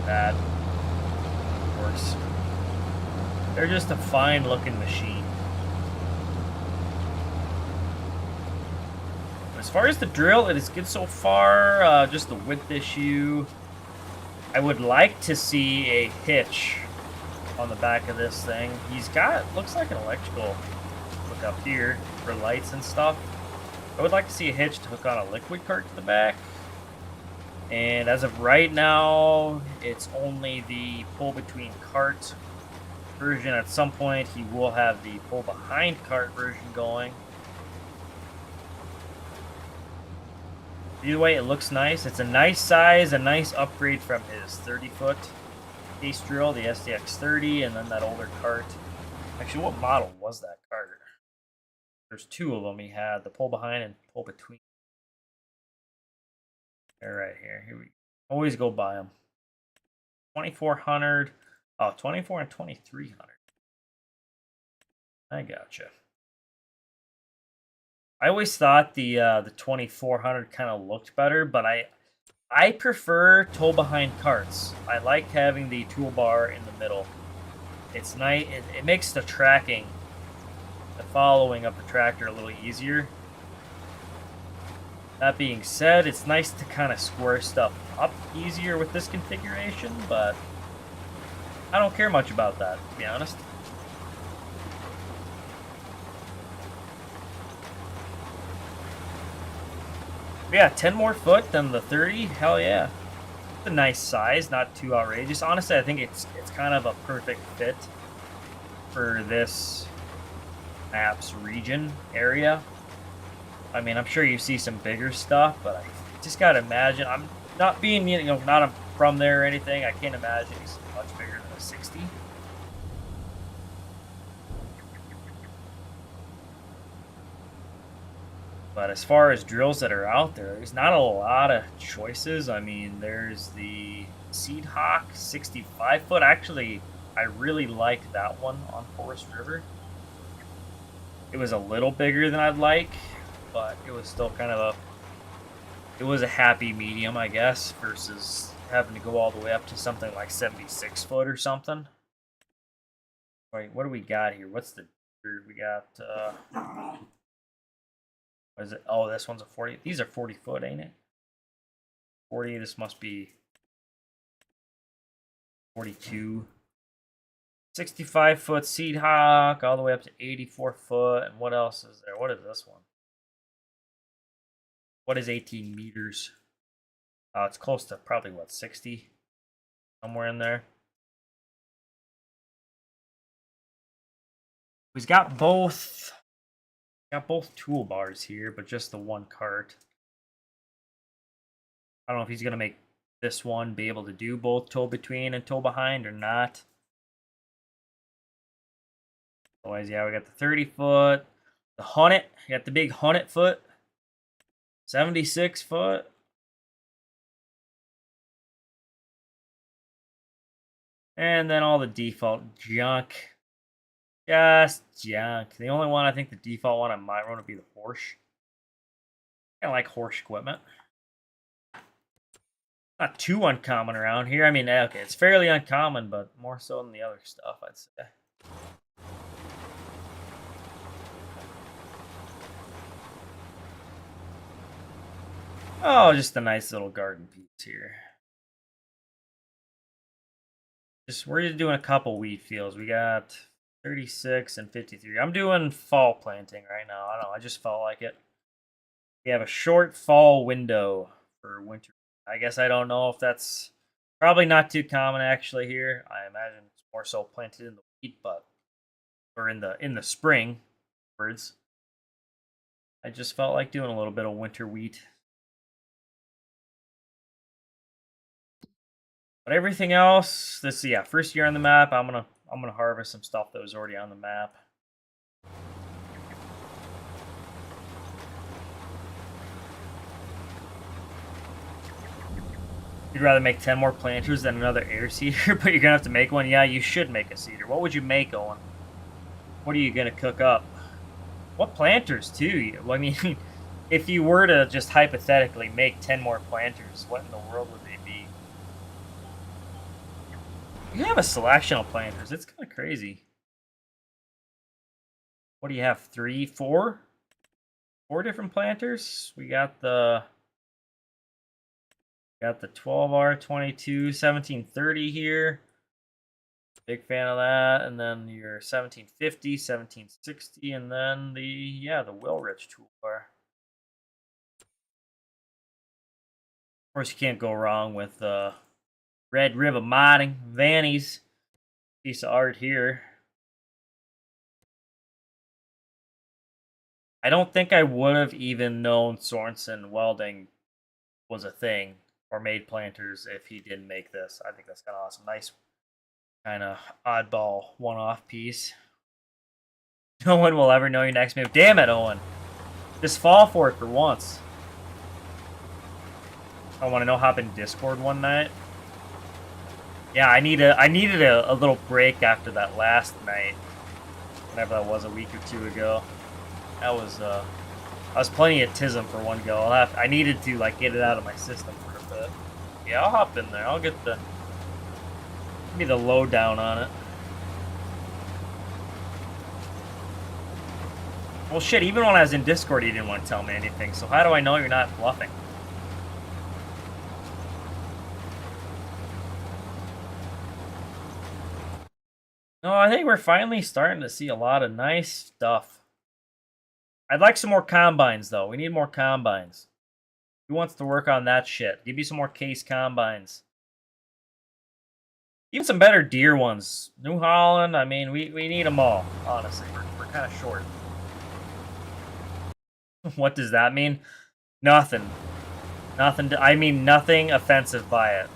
Speaker 1: that, of course. They're just a fine looking machine. As far as the drill, it is good so far. Just the width issue. I would like to see a hitch on the back of this thing. He's got, looks like an electrical hook up here for lights and stuff. I would like to see a hitch to hook on a liquid cart to the back. And as of right now, it's only the pull between cart version. At some point, he will have the pull behind cart version going. Either way, it looks nice. It's a nice size, a nice upgrade from his 30-foot case drill, the STX 30, and then that older cart. Actually, what model was that cart? There's two of them he had, the pull behind and pull between. They're right here. Here we always go buy them. 2400. Oh, 24 and 2300. I gotcha. I always thought the 2400 kind of looked better, but I prefer tow behind carts. I like having the toolbar in the middle. It's nice. It makes the tracking, the following of the tractor a little easier. That being said, it's nice to kind of square stuff up easier with this configuration, but I don't care much about that, to be honest. Yeah, 10 more foot than the 30. Hell yeah. It's a nice size, not too outrageous. Honestly, I think it's kind of a perfect fit for this map's region area. I mean, I'm sure you see some bigger stuff, but I just gotta imagine. I'm not being, not from there or anything. I can't imagine he's much bigger than a 60. But as far as drills that are out there, there's not a lot of choices. I mean, there's the Seed Hawk 65 foot. Actually, I really liked that one on Forest River. It was a little bigger than I'd like, but it was still kind of it was a happy medium, I guess, versus having to go all the way up to something like 76 foot or something. Wait, what do we got here? What's the, we got, what is it? Oh, this one's a 40. These are 40 foot, ain't it? 40, this must be 42. 65 foot Seed Hawk, all the way up to 84 foot. And what else is there? What is this one? What is 18 meters? It's close to probably, what, 60? Somewhere in there. He's got both. Got both toolbars here, but just the one cart. I don't know if he's going to make this one be able to do both tow between and tow behind or not. Otherwise, yeah, we got the 30 foot, the Hunnet, you got the big Hunnet foot, 76 foot. And then all the default junk. Just junk. The only one, I think the default one on my run would be the Horsch. I like Horsch equipment. Not too uncommon around here. I mean, okay, it's fairly uncommon, but more so than the other stuff, I'd say. Oh, just a nice little garden piece here. We're just doing a couple wheat fields. We got 36 and 53. I'm doing fall planting right now. I don't know. I just felt like it. We have a short fall window for winter. I guess I don't know if that's probably not too common actually here. I imagine it's more so planted in the wheat, but or in the spring. Words. I just felt like doing a little bit of winter wheat. But everything else, this first year on the map. I'm gonna harvest some stuff that was already on the map. You'd rather make 10 more planters than another air seeder, but you're gonna have to make one. Yeah, you should make a seeder. What would you make, Owen? What are you gonna cook up? What planters too? Well, I mean, if you were to just hypothetically make 10 more planters, what in the world would they be? You have a selection of planters. It's kind of crazy. What do you have? 3, 4? 4 different planters? We got the 12R22 1730 here. Big fan of that. And then your 1750, 1760, and then the Wilrich toolbar. Of course, you can't go wrong with Red River modding, Vanny's piece of art here. I don't think I would have even known Sorensen welding was a thing or made planters if he didn't make this. I think that's kind of awesome. Nice kind of oddball one-off piece. No one will ever know your next move. Damn it, Owen. Just fall for it for once. I want to know hop in Discord one night. Yeah, I needed a little break after that last night. Whenever that was, a week or two ago. That was I was plenty of tism for one go. I needed to like get it out of my system for a bit. Yeah, I'll hop in there. I'll give me the lowdown on it. Well, shit. Even when I was in Discord, he didn't want to tell me anything. So how do I know you're not bluffing? No, I think we're finally starting to see a lot of nice stuff. I'd like some more combines, though. We need more combines. Who wants to work on that shit? Give me some more case combines. Even some better deer ones. New Holland, I mean, we need them all, honestly. We're kind of short. What does that mean? Nothing. Nothing. I mean, nothing offensive by it.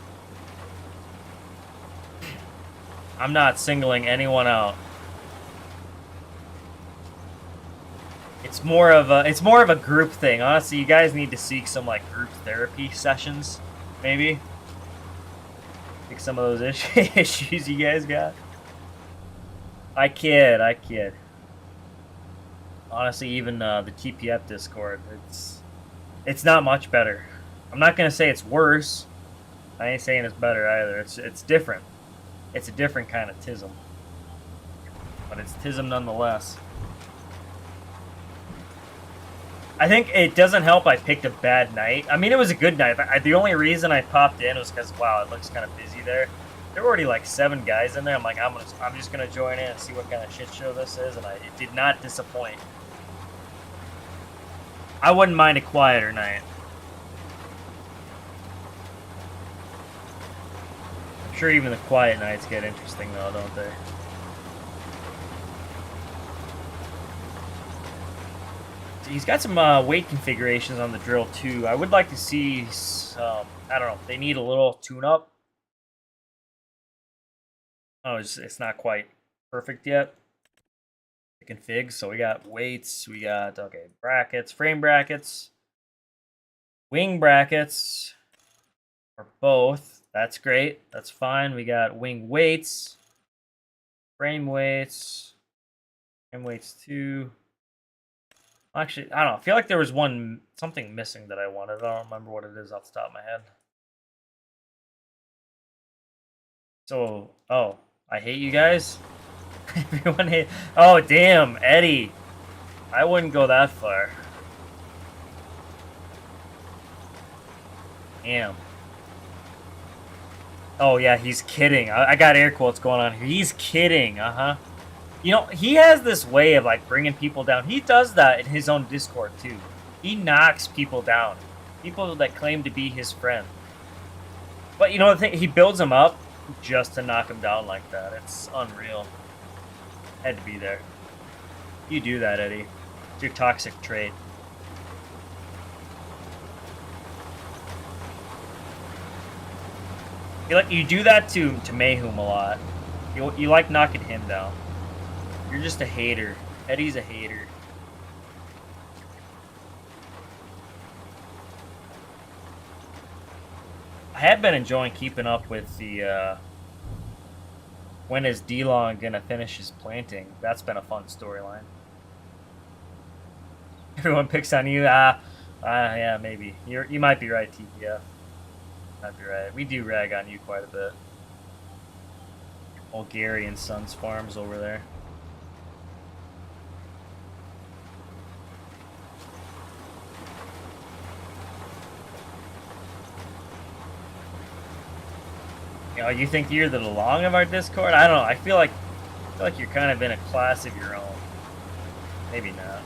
Speaker 1: I'm not singling anyone out. It's more of a group thing. Honestly, you guys need to seek some like group therapy sessions, maybe. Like some of those issues you guys got. I kid. Honestly, even the TPF Discord, it's not much better. I'm not gonna say it's worse. I ain't saying it's better either. It's different. It's a different kind of tism, but it's tism nonetheless. I think it doesn't help I picked a bad night. I mean, it was a good night. The only reason I popped in was because, wow, it looks kind of busy there. There were already like 7 guys in there. I'm like, I'm just gonna join in and see what kind of shit show this is, and it did not disappoint. I wouldn't mind a quieter night. I'm sure even the quiet nights get interesting though, don't they? He's got some weight configurations on the drill too. I would like to see some, I don't know, they need a little tune-up. Oh, it's not quite perfect yet. The config, so we got weights, we got, okay, brackets, frame brackets, wing brackets, or both. That's great, that's fine. We got wing weights, frame weights too. Actually, I don't know. I feel like there was something missing that I wanted. I don't remember what it is off the top of my head. So, oh, I hate you guys. Everyone hate. Oh, damn, Eddie. I wouldn't go that far. Damn. Oh, yeah, he's kidding. I got air quotes going on here. He's kidding. Uh-huh. You know, he has this way of, like, bringing people down. He does that in his own Discord, too. He knocks people down. People that claim to be his friend. But, you know, the thing, he builds them up just to knock them down like that. It's unreal. Had to be there. You do that, Eddie. It's your toxic trait. You do that to Mayhem a lot. You like knocking him down. You're just a hater. Eddie's a hater. I have been enjoying keeping up with the when is D-Long gonna finish his planting. That's been a fun storyline. Everyone picks on you. Yeah, maybe. You might be right, TPF. Might be right. We do rag on you quite a bit. Old Gary and Sons Farms over there. You know, you think you're the DeLong of our Discord? I don't know. I feel like you're kind of in a class of your own. Maybe not.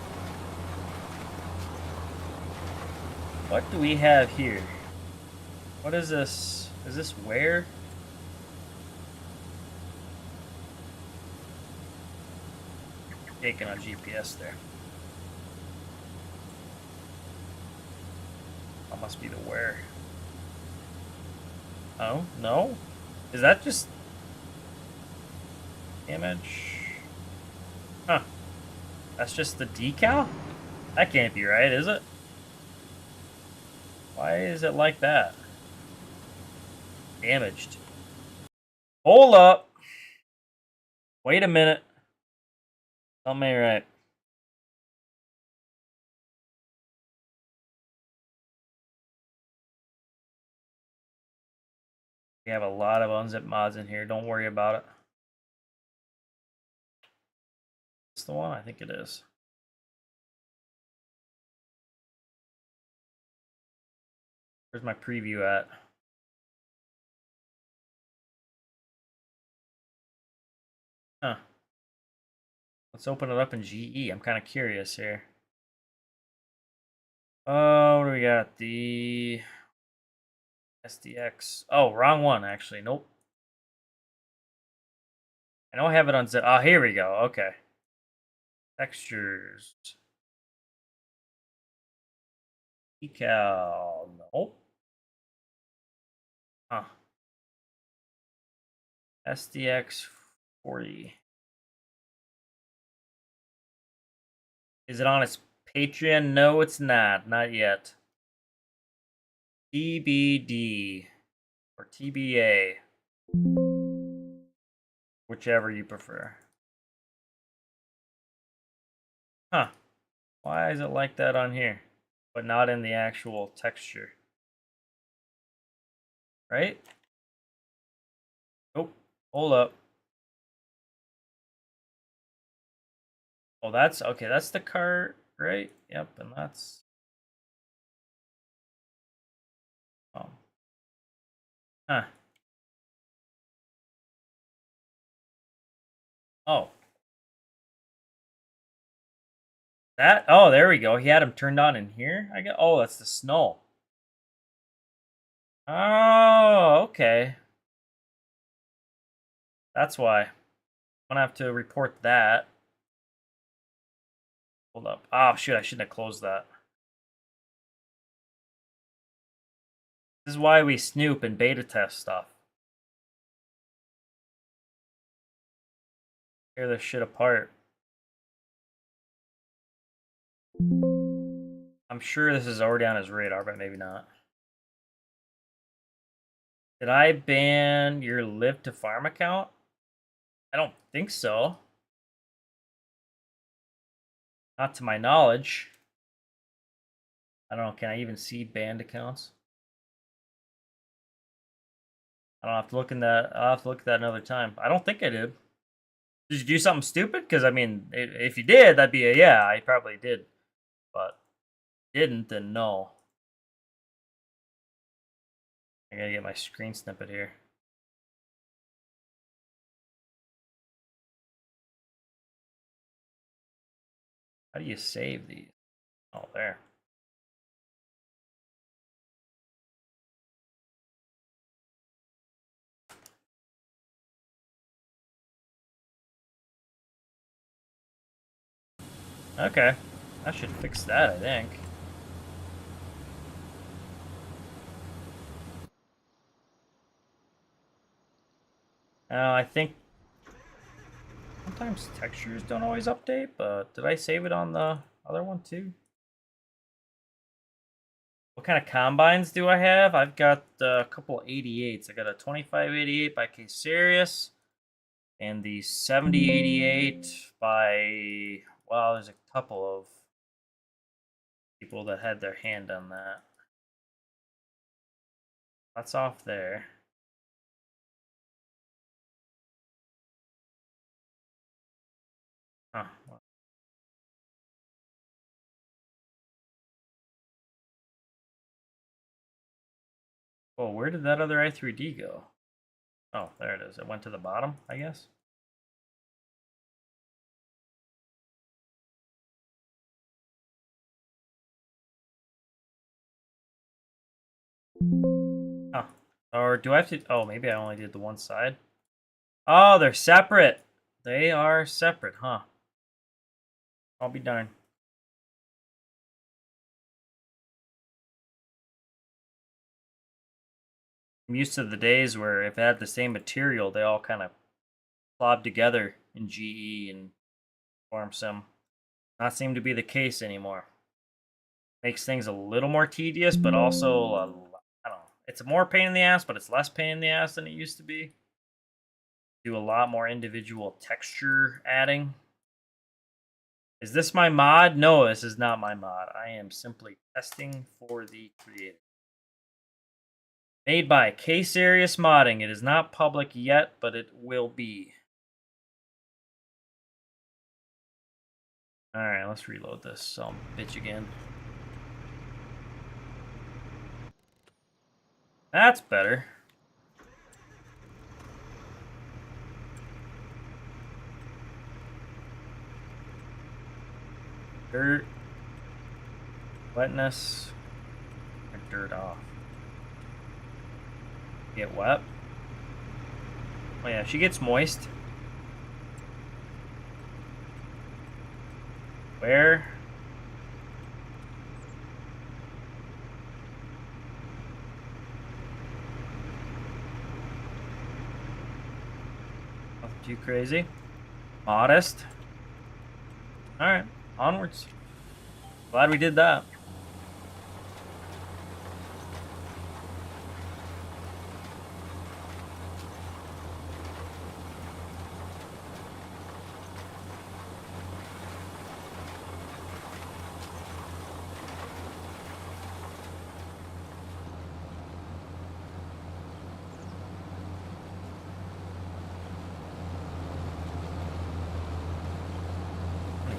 Speaker 1: What do we have here? What is this? Is this where? Taking on GPS there. That must be the where. Oh, no? Is that just image? Huh. That's just the decal? That can't be right, is it? Why is it like that? Damaged. Hold up. Wait a minute. Tell me right. We have a lot of unzip mods in here. Don't worry about it. It's the one? I think it is. Where's my preview at? Huh. Let's open it up in GE. I'm kind of curious here. Oh, what do we got? The SDX. Oh, wrong one, actually. Nope. I know I have it on zip. Oh, here we go. Okay. Textures. Decal. Nope. Huh. SDX 40. Is it on its Patreon? No, it's not. Not yet. TBD or TBA. Whichever you prefer. Huh. Why is it like that on here? But not in the actual texture. Right? Oh, hold up. Oh, that's okay. That's the cart, right? Yep, and that's. Oh. Huh. Oh. That. Oh, there we go. He had him turned on in here. I get. Oh, that's the snow. Oh, okay. That's why. I'm gonna have to report that. Hold up. Oh, shoot. I shouldn't have closed that. This is why we snoop and beta test stuff. Tear this shit apart. I'm sure this is already on his radar, but maybe not. Did I ban your live to farm account? I don't think so. Not to my knowledge. I don't know. Can I even see banned accounts? I don't have to look in that. I'll have to look at that another time. I don't think I did. Did you do something stupid? Because I mean, if you did, that'd be a yeah. I probably did, but didn't, then no. I gotta get my screen snippet here. How do you save these? Oh, there. Okay. I should fix that, I think. I think sometimes textures don't always update, but did I save it on the other one too? What kind of combines do I have? I've got a couple 88s. I got a 2588 by K-Series and the 7088 by, well, there's a couple of people that had their hand on that. That's off there. Huh. Oh, where did that other i3D go? Oh, there it is. It went to the bottom, I guess. Oh. Or do I have to... Oh, maybe I only did the one side. Oh, they're separate. They are separate, huh? I'll be darned. I'm used to the days where if it had the same material, they all kind of clobbed together in GE and Farm Sim. Not seem to be the case anymore. Makes things a little more tedious, but also, I don't know. It's more pain in the ass, but it's less pain in the ass than it used to be. Do a lot more individual texture adding. Is this my mod? No, this is not my mod. I am simply testing for the creator. Made by K-Serious Modding. It is not public yet, but it will be. Alright, let's reload this some bitch again. That's better. Dirt. Wetness. Or dirt off. Get wet. Oh yeah, she gets moist. Where? Nothing too crazy. Modest. Alright, onwards. Glad we did that.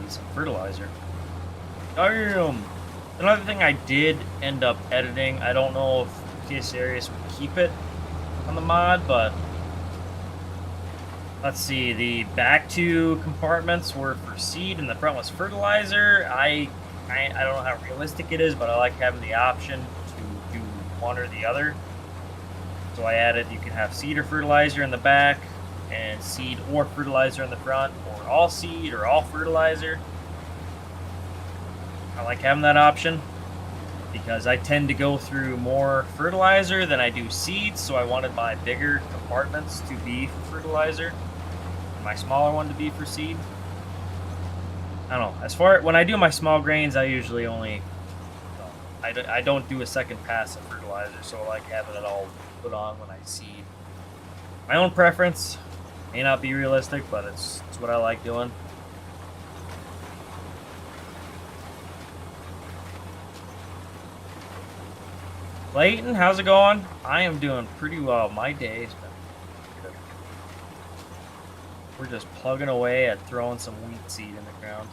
Speaker 1: Some fertilizer. Damn! Another thing I did end up editing, I don't know if K-Serious would keep it on the mod, but let's see, the back two compartments were for seed and the front was fertilizer. I don't know how realistic it is, but I like having the option to do one or the other. So I added, you can have seed or fertilizer in the back, and seed or fertilizer in the front, or all seed or all fertilizer. I like having that option because I tend to go through more fertilizer than I do seeds, so I wanted my bigger compartments to be for fertilizer and my smaller one to be for seed. I don't know. As far when I do my small grains, I usually only I don't do a second pass of fertilizer, so I like having it all put on when I seed. My own preference. May not be realistic, but it's what I like doing. Clayton, how's it going? I am doing pretty well. My day's been good. We're just plugging away at throwing some wheat seed in the ground.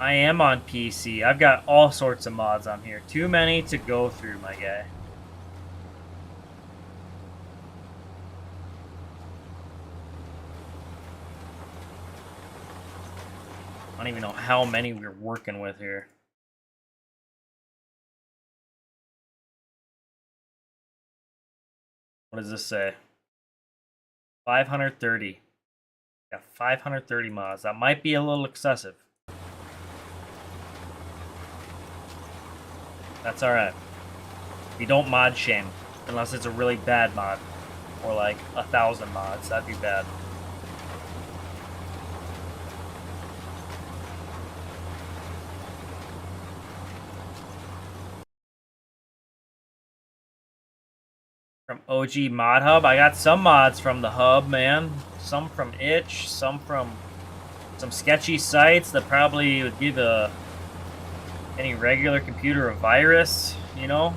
Speaker 1: I am on PC. I've got all sorts of mods on here. Too many to go through, my guy. I don't even know how many we're working with here. What does this say? 530. Got 530 mods. That might be a little excessive. That's alright. We don't mod shame. Unless it's a really bad mod. Or like 1,000 mods. That'd be bad. From OG Mod Hub. I got some mods from the hub, man. Some from Itch, some from some sketchy sites that probably would give any regular computer a virus, you know?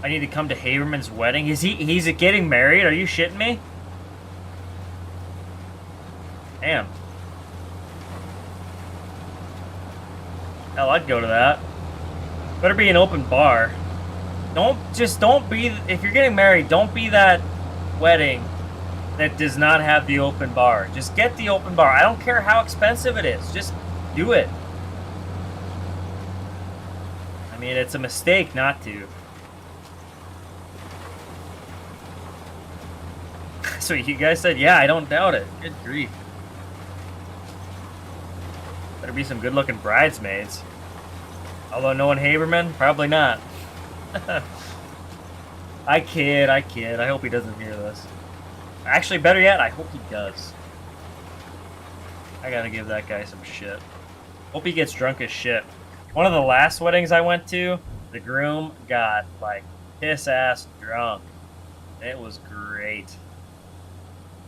Speaker 1: I need to come to Haberman's wedding. He's getting married? Are you shitting me? Damn. Hell, I'd go to that. Better be an open bar. Don't be, if you're getting married, don't be that wedding that does not have the open bar. Just get the open bar. I don't care how expensive it is. Just do it. I mean, it's a mistake not to. So you guys said, yeah, I don't doubt it. Good grief. Better be some good-looking bridesmaids. Although knowing Haberman, probably not. I kid. I hope he doesn't hear this. Actually, better yet, I hope he does. I gotta give that guy some shit. Hope he gets drunk as shit. One of the last weddings I went to, the groom got, like, piss-ass drunk. It was great.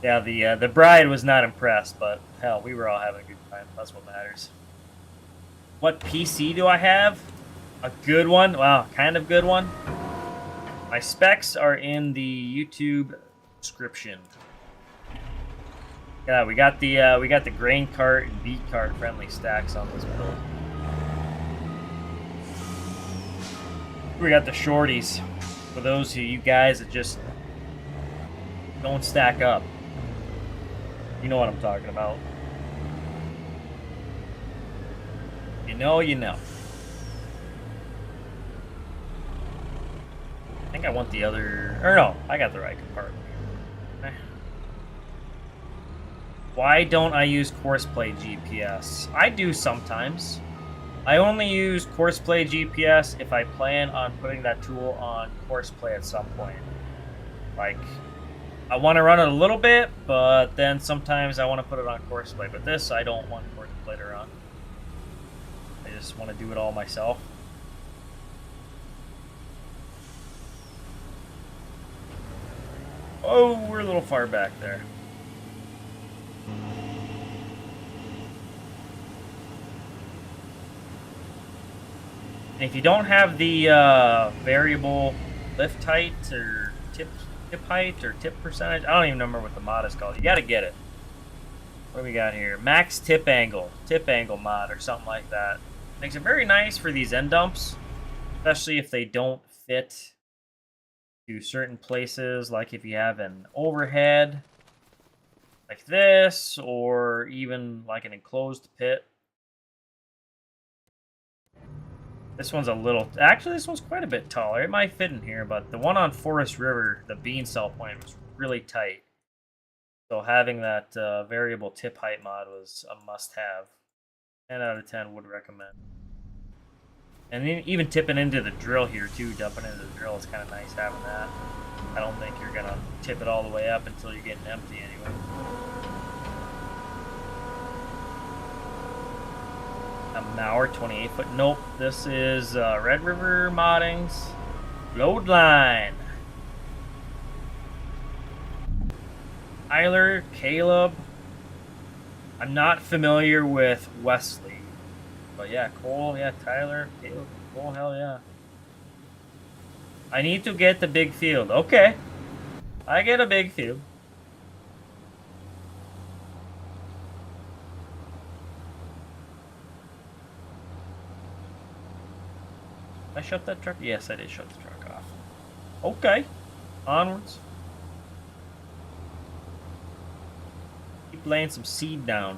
Speaker 1: Yeah, the bride was not impressed, but hell, we were all having a good time. That's what matters. What PC do I have? A good one? Wow, kind of good one. My specs are in the YouTube description. Yeah, we got the grain cart and beat cart friendly stacks on this build. We got the shorties for those of you guys that just don't stack up. You know what I'm talking about. You know, you know. I think I want the other... Or no, I got the right compartment. Why don't I use Courseplay GPS? I do sometimes. I only use Courseplay GPS if I plan on putting that tool on Courseplay at some point. Like... I want to run it a little bit, but then sometimes I want to put it on Courseplay. But this, I don't want Courseplay to run. I just want to do it all myself. Oh, we're a little far back there. And if you don't have the variable lift height or tip height or tip percentage, I don't even remember what the mod is called. You gotta get it. What do we got here? Max tip angle mod or something like that. Makes it very nice for these end dumps, especially if they don't fit to certain places, like if you have an overhead like this, or even like an enclosed pit. This one's a little... Actually, this one's quite a bit taller. It might fit in here, but the one on Forest River, the bean cell point, was really tight. So having that variable tip height mod was a must-have. 10 out of 10 would recommend. And then even tipping into the drill here, too, dumping into the drill is kind of nice having that. I don't think you're going to tip it all the way up until you're getting empty anyway. A Mauer 28 foot. Nope, this is Red River Modding's Load Line. Tyler, Caleb. I'm not familiar with Wesley. But yeah, Cole, yeah, Tyler, Caleb, Cole, hell yeah. I need to get the big field. Okay. I get a big field. I shut that truck? Yes, I did shut the truck off. Okay. Onwards. Keep laying some seed down.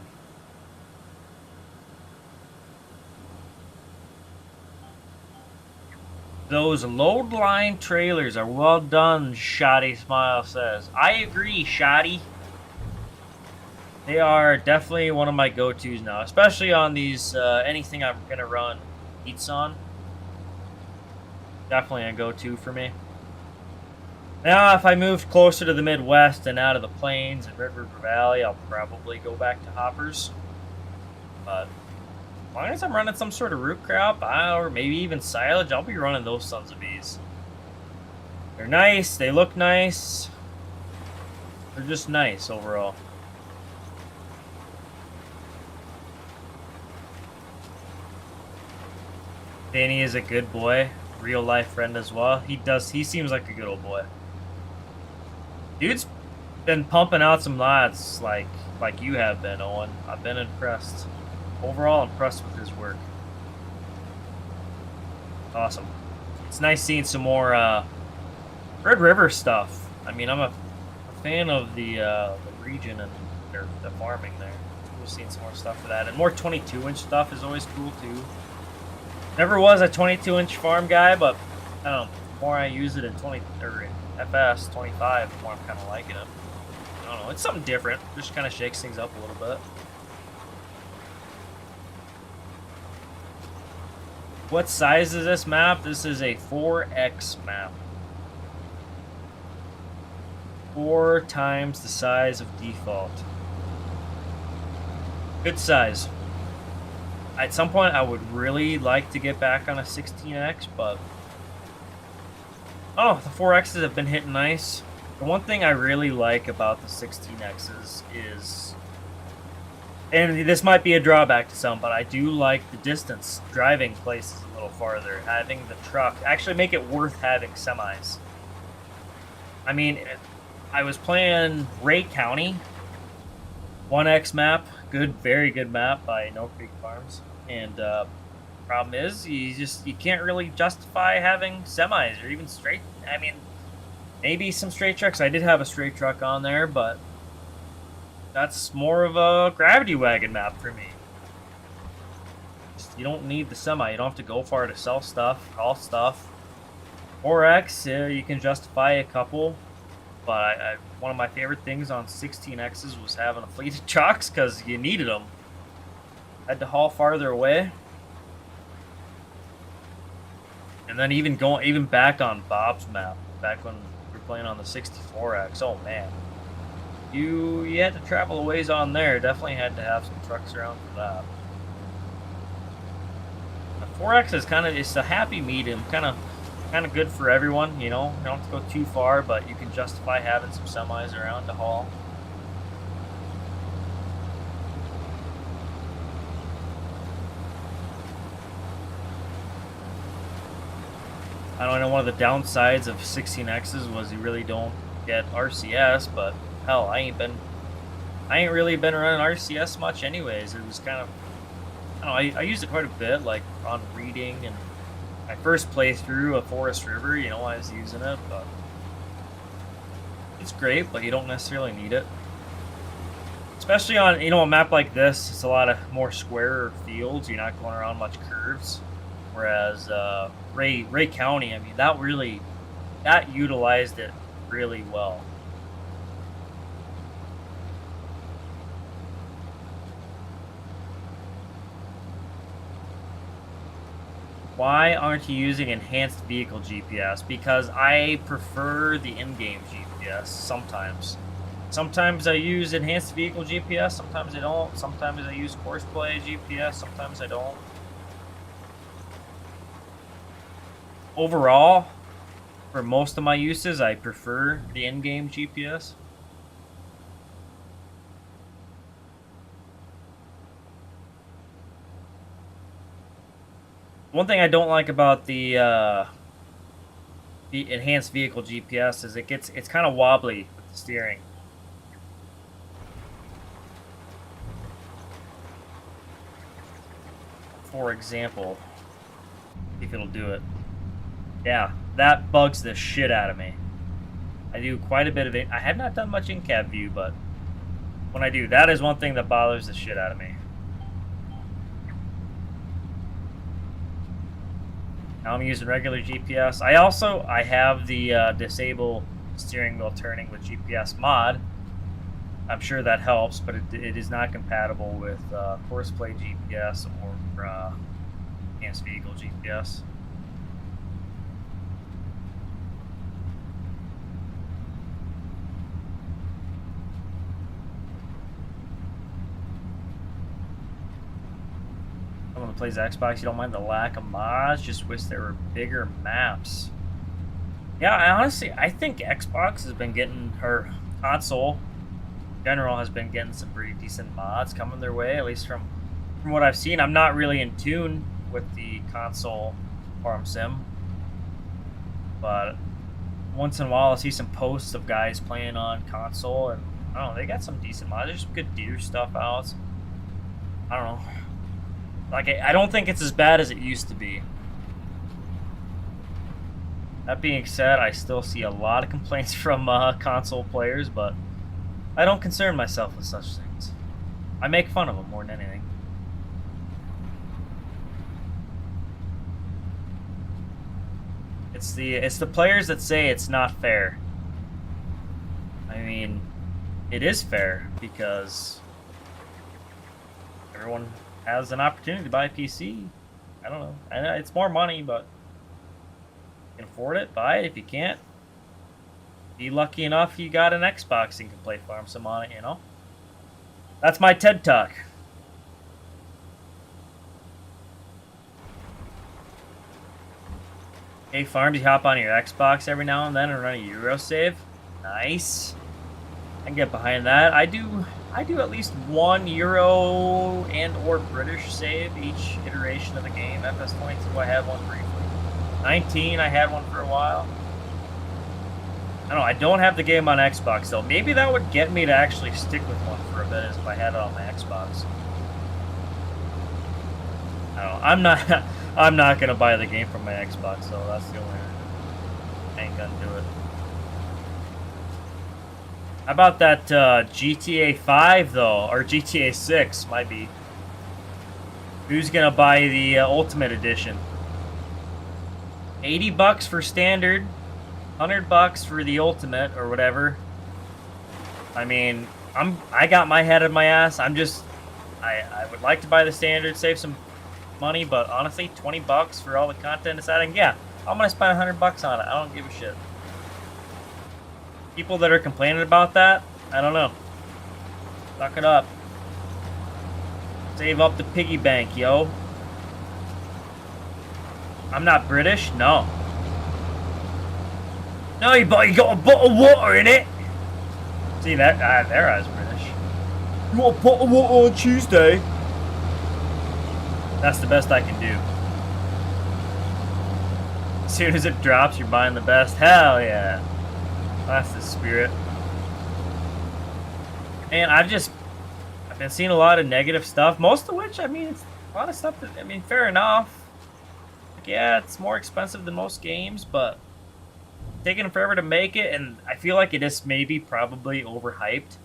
Speaker 1: Those load line trailers are well done, Shoddy Smile says. I agree, Shoddy. They are definitely one of my go-tos now, especially on these, anything I'm going to run heats on. Definitely a go-to for me. Now, if I moved closer to the Midwest and out of the plains and Red River Valley, I'll probably go back to hoppers. But As long as I'm running some sort of root crop, or maybe even silage, I'll be running those sons of bees. They're nice, they look nice. They're just nice overall. Danny is a good boy, real life friend as well. He seems like a good old boy. Dude's been pumping out some lads like you have been, Owen. I've been impressed. Overall impressed with his work. Awesome. It's nice seeing some more Red River stuff. I mean, I'm a fan of the region and the farming there. We've seen some more stuff for that, and more 22-inch stuff is always cool too. Never was a 22-inch farm guy, but I don't know. The more I use it in FS25, the more I'm kind of liking it. I don't know. It's something different. Just kind of shakes things up a little bit. What size is this map? This is a 4X map. 4 times the size of default. Good size. At some point, I would really like to get back on a 16X, but... Oh, the 4Xs have been hitting nice. The one thing I really like about the 16Xs is... And this might be a drawback to some, but I do like the distance. Driving places a little farther. Having the truck. Actually make it worth having semis. I mean, I was playing Ray County. 1X map. Good, very good map by No Creek Farms. And problem is, you can't really justify having semis or even straight. I mean, maybe some straight trucks. I did have a straight truck on there, but that's more of a gravity wagon map for me. You don't need the semi. You don't have to go far to sell stuff, haul stuff. 4X, you can justify a couple. But one of my favorite things on 16Xs was having a fleet of trucks because you needed them. Had to haul farther away. And then even back on Bob's map, back when we were playing on the 64X, oh man. You had to travel a ways on there. Definitely had to have some trucks around for that. The 4X is it's a happy medium, kind of good for everyone, you know. You don't have to go too far, but you can justify having some semis around to haul. I know one of the downsides of 16Xs was you really don't get RCS, but hell, I ain't really been running RCS much anyways. It was kind of, I don't know, I used it quite a bit, like on reading, and my first playthrough of Forest River, you know, I was using it, but it's great, but you don't necessarily need it. Especially on, you know, a map like this, it's a lot of more squarer fields. You're not going around much curves. Whereas Ray County, I mean, that utilized it really well. Why aren't you using enhanced vehicle GPS? Because I prefer the in-game GPS sometimes. Sometimes I use enhanced vehicle GPS, sometimes I don't. Sometimes I use Courseplay GPS, sometimes I don't. Overall, for most of my uses, I prefer the in-game GPS. One thing I don't like about the enhanced vehicle GPS is it's kind of wobbly with the steering. For example, if it'll do it. Yeah, that bugs the shit out of me. I do quite a bit of it. I have not done much in-cab view, but when I do, that is one thing that bothers the shit out of me. Now I'm using regular GPS. I have the disable steering wheel turning with GPS mod. I'm sure that helps, but it is not compatible with Courseplay GPS or enhanced vehicle GPS. someone that plays Xbox, you don't mind the lack of mods, just wish there were bigger maps. Yeah, I think Xbox has been getting, her console in general has been getting some pretty decent mods coming their way, at least from what I've seen. I'm not really in tune with the console farm sim, but once in a while I'll see some posts of guys playing on console, and I don't know, they got some decent mods. There's some good deer stuff out. I don't know. Like, I don't think it's as bad as it used to be. That being said, I still see a lot of complaints from console players, but I don't concern myself with such things. I make fun of them more than anything. It's the players that say it's not fair. I mean, it is fair because everyone has an opportunity to buy a PC. I don't know. I know it's more money, but you can afford it, buy it. If you can't, be lucky enough you got an Xbox and can play Farm Sim on it, you know? That's my TED Talk. Hey, Farm, do you hop on your Xbox every now and then and run a Euro save? Nice. I can get behind that. I do at least one Euro and or British save each iteration of the game. FS25, I had one briefly. 19, I had one for a while. I don't know, I don't have the game on Xbox though. Maybe that would get me to actually stick with one for a bit as if I had it on my Xbox. I don't know, I'm not gonna buy the game from my Xbox though. That's the only reason. I ain't gonna do it. How about that GTA 5 though, or GTA 6 might be. Who's gonna buy the Ultimate Edition? 80 bucks for standard, 100 bucks for the Ultimate or whatever. I mean, I got my head in my ass. I would like to buy the standard, save some money, but honestly, 20 bucks for all the content it's adding, yeah, I'm gonna spend 100 bucks on it. I don't give a shit. People that are complaining about that, I don't know. Suck it up. Save up the piggy bank, yo. I'm not British? No. No, you got a bottle of water in it. See, there I was British. You want a bottle of water on Tuesday? That's the best I can do. As soon as it drops, you're buying the best. Hell yeah. That's the spirit. And I've been seeing a lot of negative stuff, most of which, I mean, it's a lot of stuff that, I mean, fair enough. Like, yeah, it's more expensive than most games, but taking forever to make it, and I feel like it is maybe probably overhyped.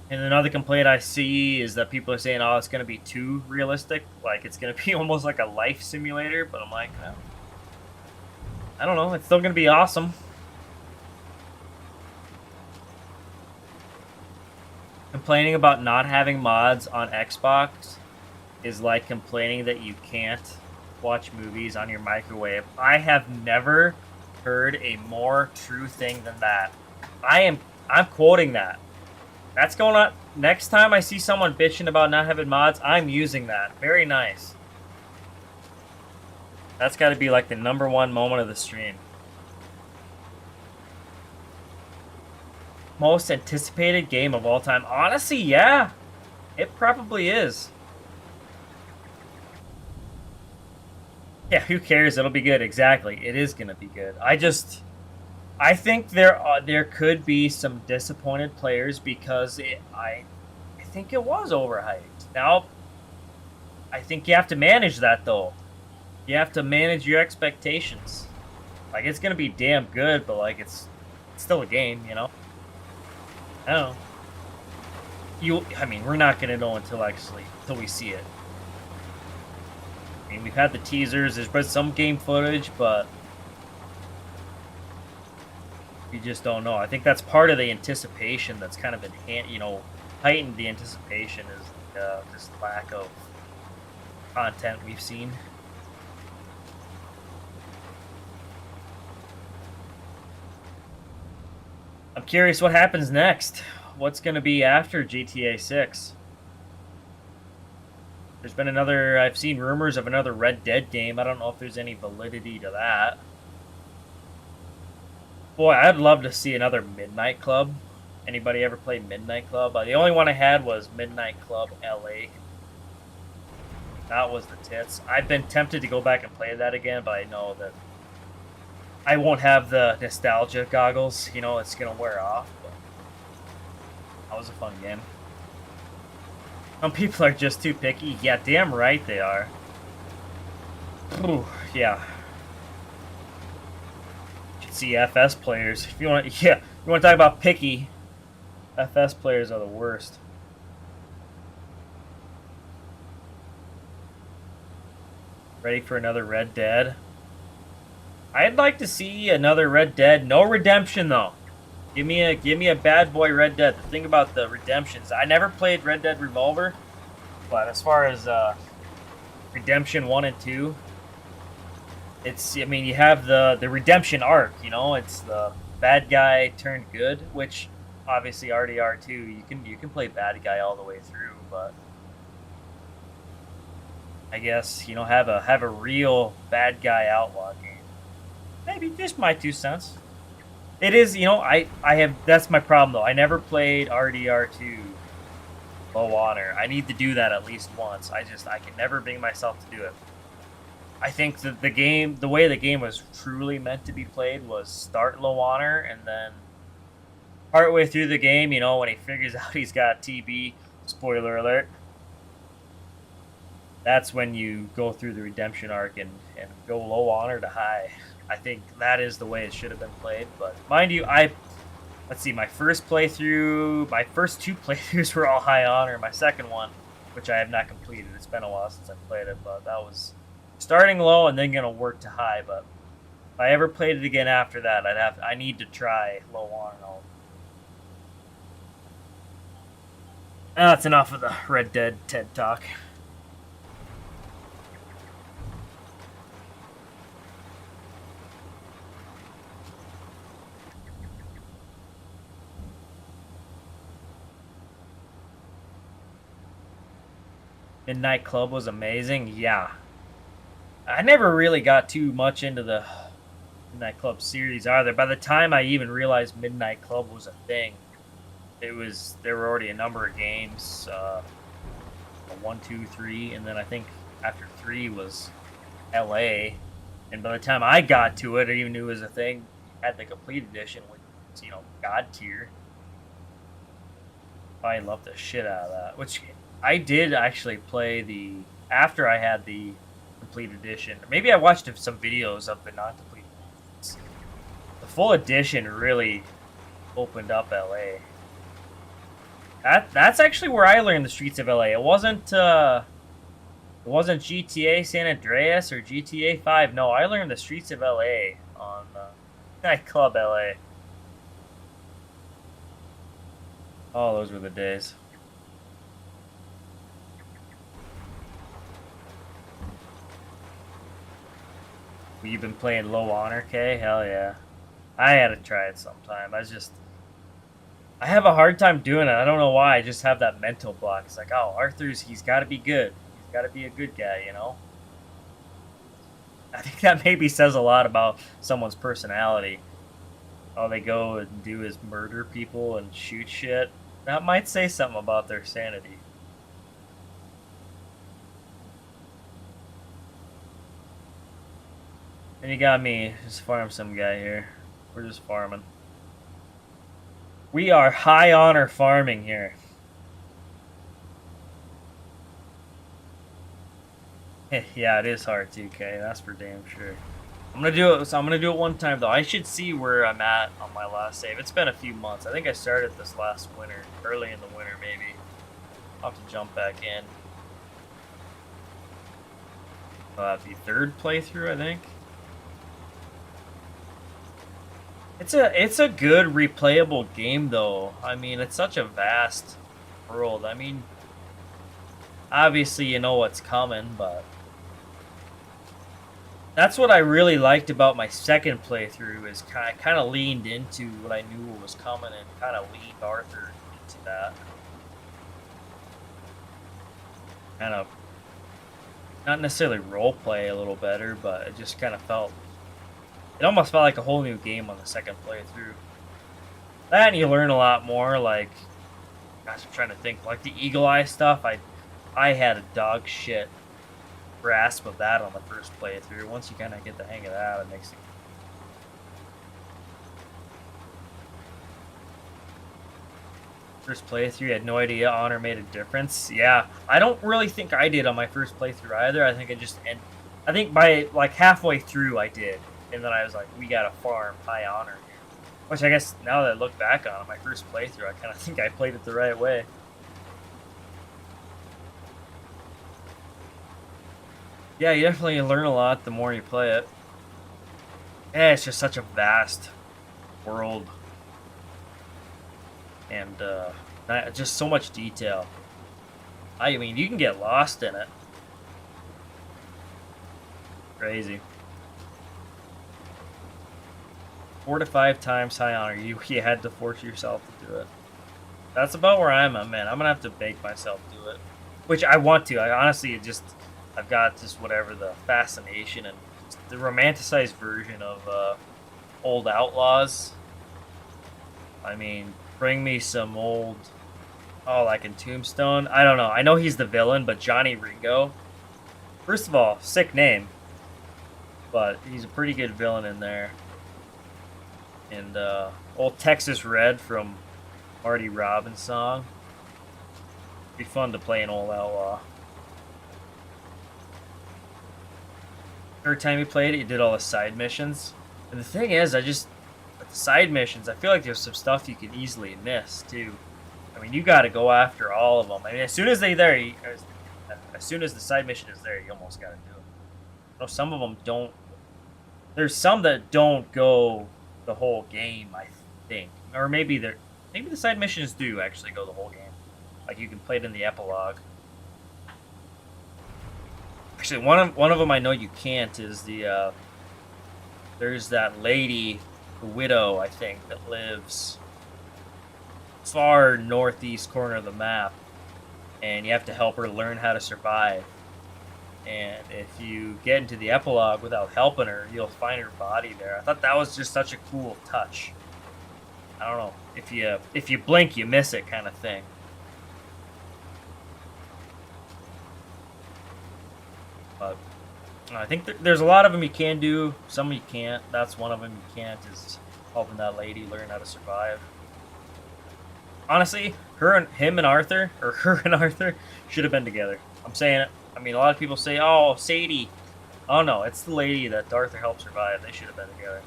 Speaker 1: And another complaint I see is that people are saying, oh, it's going to be too realistic. Like, it's going to be almost like a life simulator, but I'm like, well, I don't know. It's still going to be awesome. Complaining about not having mods on Xbox is like complaining that you can't watch movies on your microwave. I have never heard a more true thing than that. I'm quoting that. That's going on. Next time I see someone bitching about not having mods, I'm using that. Very nice. That's got to be like the #1 moment of the stream. Most anticipated game of all time. Honestly, yeah. It probably is. Yeah, who cares? It'll be good. Exactly. It is going to be good. I think there could be some disappointed players because I think it was overhyped. Now, I think you have to manage that though. You have to manage your expectations. Like, it's gonna be damn good, but like it's still a game, you know. I don't know. I mean, we're not gonna know until we see it. I mean, we've had the teasers. There's been some game footage, but you just don't know. I think that's part of the anticipation that's kind of heightened the anticipation is this lack of content we've seen. I'm curious what happens next. What's going to be after GTA 6? There's been another, I've seen rumors of another Red Dead game. I don't know if there's any validity to that. Boy, I'd love to see another Midnight Club. Anybody ever play Midnight Club? The only one I had was Midnight Club LA. That was the tits. I've been tempted to go back and play that again, but I know that I won't have the nostalgia goggles. You know, it's going to wear off. But that was a fun game. Some people are just too picky. Yeah, damn right they are. Ooh, yeah. You should see FS players. If you want, yeah, you want to talk about picky. FS players are the worst. Ready for another Red Dead? I'd like to see another Red Dead. No redemption though. Give me a bad boy Red Dead. The thing about the redemptions, I never played Red Dead Revolver, but as far as Redemption 1 and 2, it's, I mean, you have the redemption arc, you know, it's the bad guy turned good, which obviously RDR2 you can play bad guy all the way through, but I guess, you know, have a real bad guy outlaw game. Maybe just my 2 cents. It is, you know, I have, that's my problem though. I never played RDR2 Low Honor. I need to do that at least once. I can never bring myself to do it. I think that the way the game was truly meant to be played was start Low Honor, and then partway through the game, you know, when he figures out he's got TB, spoiler alert, that's when you go through the redemption arc and go Low Honor to high. I think that is the way it should have been played, but mind you, let's see, my first 2 playthroughs were all high honor. My second one, which I have not completed, it's been a while since I played it, but that was starting low and then gonna work to high. But if I ever played it again after that, I need to try Low Honor. That's enough of the Red Dead TED Talk. Midnight Club was amazing. Yeah. I never really got too much into the Midnight Club series either. By the time I even realized Midnight Club was a thing, there were already a number of games. 1, 2, 3, and then I think after 3 was LA. And by the time I got to it, I even knew it was a thing. Had the complete edition, which was, you know, God tier. I loved the shit out of that. Which I did actually play after I had the complete edition. Maybe I watched some videos of the non-complete editions. The full edition really opened up LA. That's actually where I learned the streets of LA. It wasn't GTA San Andreas or GTA 5. No, I learned the streets of LA on Nightclub LA. Oh, those were the days. You've been playing Low Honor, K? Hell yeah. I had to try it sometime. I have a hard time doing it. I don't know why. I just have that mental block. It's like, oh, he's got to be good. He's got to be a good guy, you know? I think that maybe says a lot about someone's personality. Oh, they go and do is murder people and shoot shit. That might say something about their sanity. And you got me. Just farm some guy here. We're just farming. We are high honor farming here. Yeah, it is hard 2K. That's for damn sure. I'm gonna do it. So I'm gonna do it one time though. I should see where I'm at on my last save. It's been a few months. I think I started this last winter, early in the winter maybe. I'll have to jump back in. The 3rd playthrough, I think. It's a good replayable game though. I mean, it's such a vast world. I mean, obviously you know what's coming, but that's what I really liked about my second playthrough, is kind of leaned into what I knew was coming and kind of leaned Arthur into that. Kind of not necessarily role play a little better, but it just kind of felt, it almost felt like a whole new game on the second playthrough. That and you learn a lot more, like, gosh, I'm trying to think, like the eagle eye stuff, I had a dog shit grasp of that on the first playthrough. Once you kind of get the hang of that, it makes it. First playthrough, had no idea honor made a difference. Yeah, I don't really think I did on my first playthrough either. I think I just I think by like halfway through I did, and then I was like, we gotta farm high honor here. Which I guess now that I look back on it, my first playthrough, I kind of think I played it the right way. Yeah, you definitely learn a lot the more you play it. Yeah, it's just such a vast world. And just so much detail. I mean, you can get lost in it. Crazy. 4 to 5 times high honor. You had to force yourself to do it. That's about where I'm at, man. I'm gonna have to make myself do it, which I want to. I honestly I've got just whatever the fascination and the romanticized version of old Outlaws. I mean, bring me some old, like in Tombstone. I don't know. I know he's the villain, but Johnny Ringo. First of all, sick name, but he's a pretty good villain in there. And old Texas Red from Marty Robbins' song. Be fun to play an old outlaw. Third time you played it, you did all the side missions. And the thing is, with the side missions, I feel like there's some stuff you can easily miss too. I mean, you got to go after all of them. I mean, as soon as as soon as the side mission is there, you almost got to do it. You know, some of them don't. There's some that don't go the whole game, I think, or maybe the side missions do actually go the whole game. Like you can play it in the epilogue. Actually, one of them I know you can't is the there's that lady, the widow, I think, that lives far northeast corner of the map, and you have to help her learn how to survive. And if you get into the epilogue without helping her, you'll find her body there. I thought that was just such a cool touch. I don't know, if you blink, you miss it, kind of thing. But I think there's a lot of them you can do, some you can't. That's one of them you can't, is helping that lady learn how to survive. Honestly, him and Arthur should have been together. I'm saying it. I mean, a lot of people say, oh, Sadie. Oh, no, it's the lady that Arthur helped survive. They should have been together.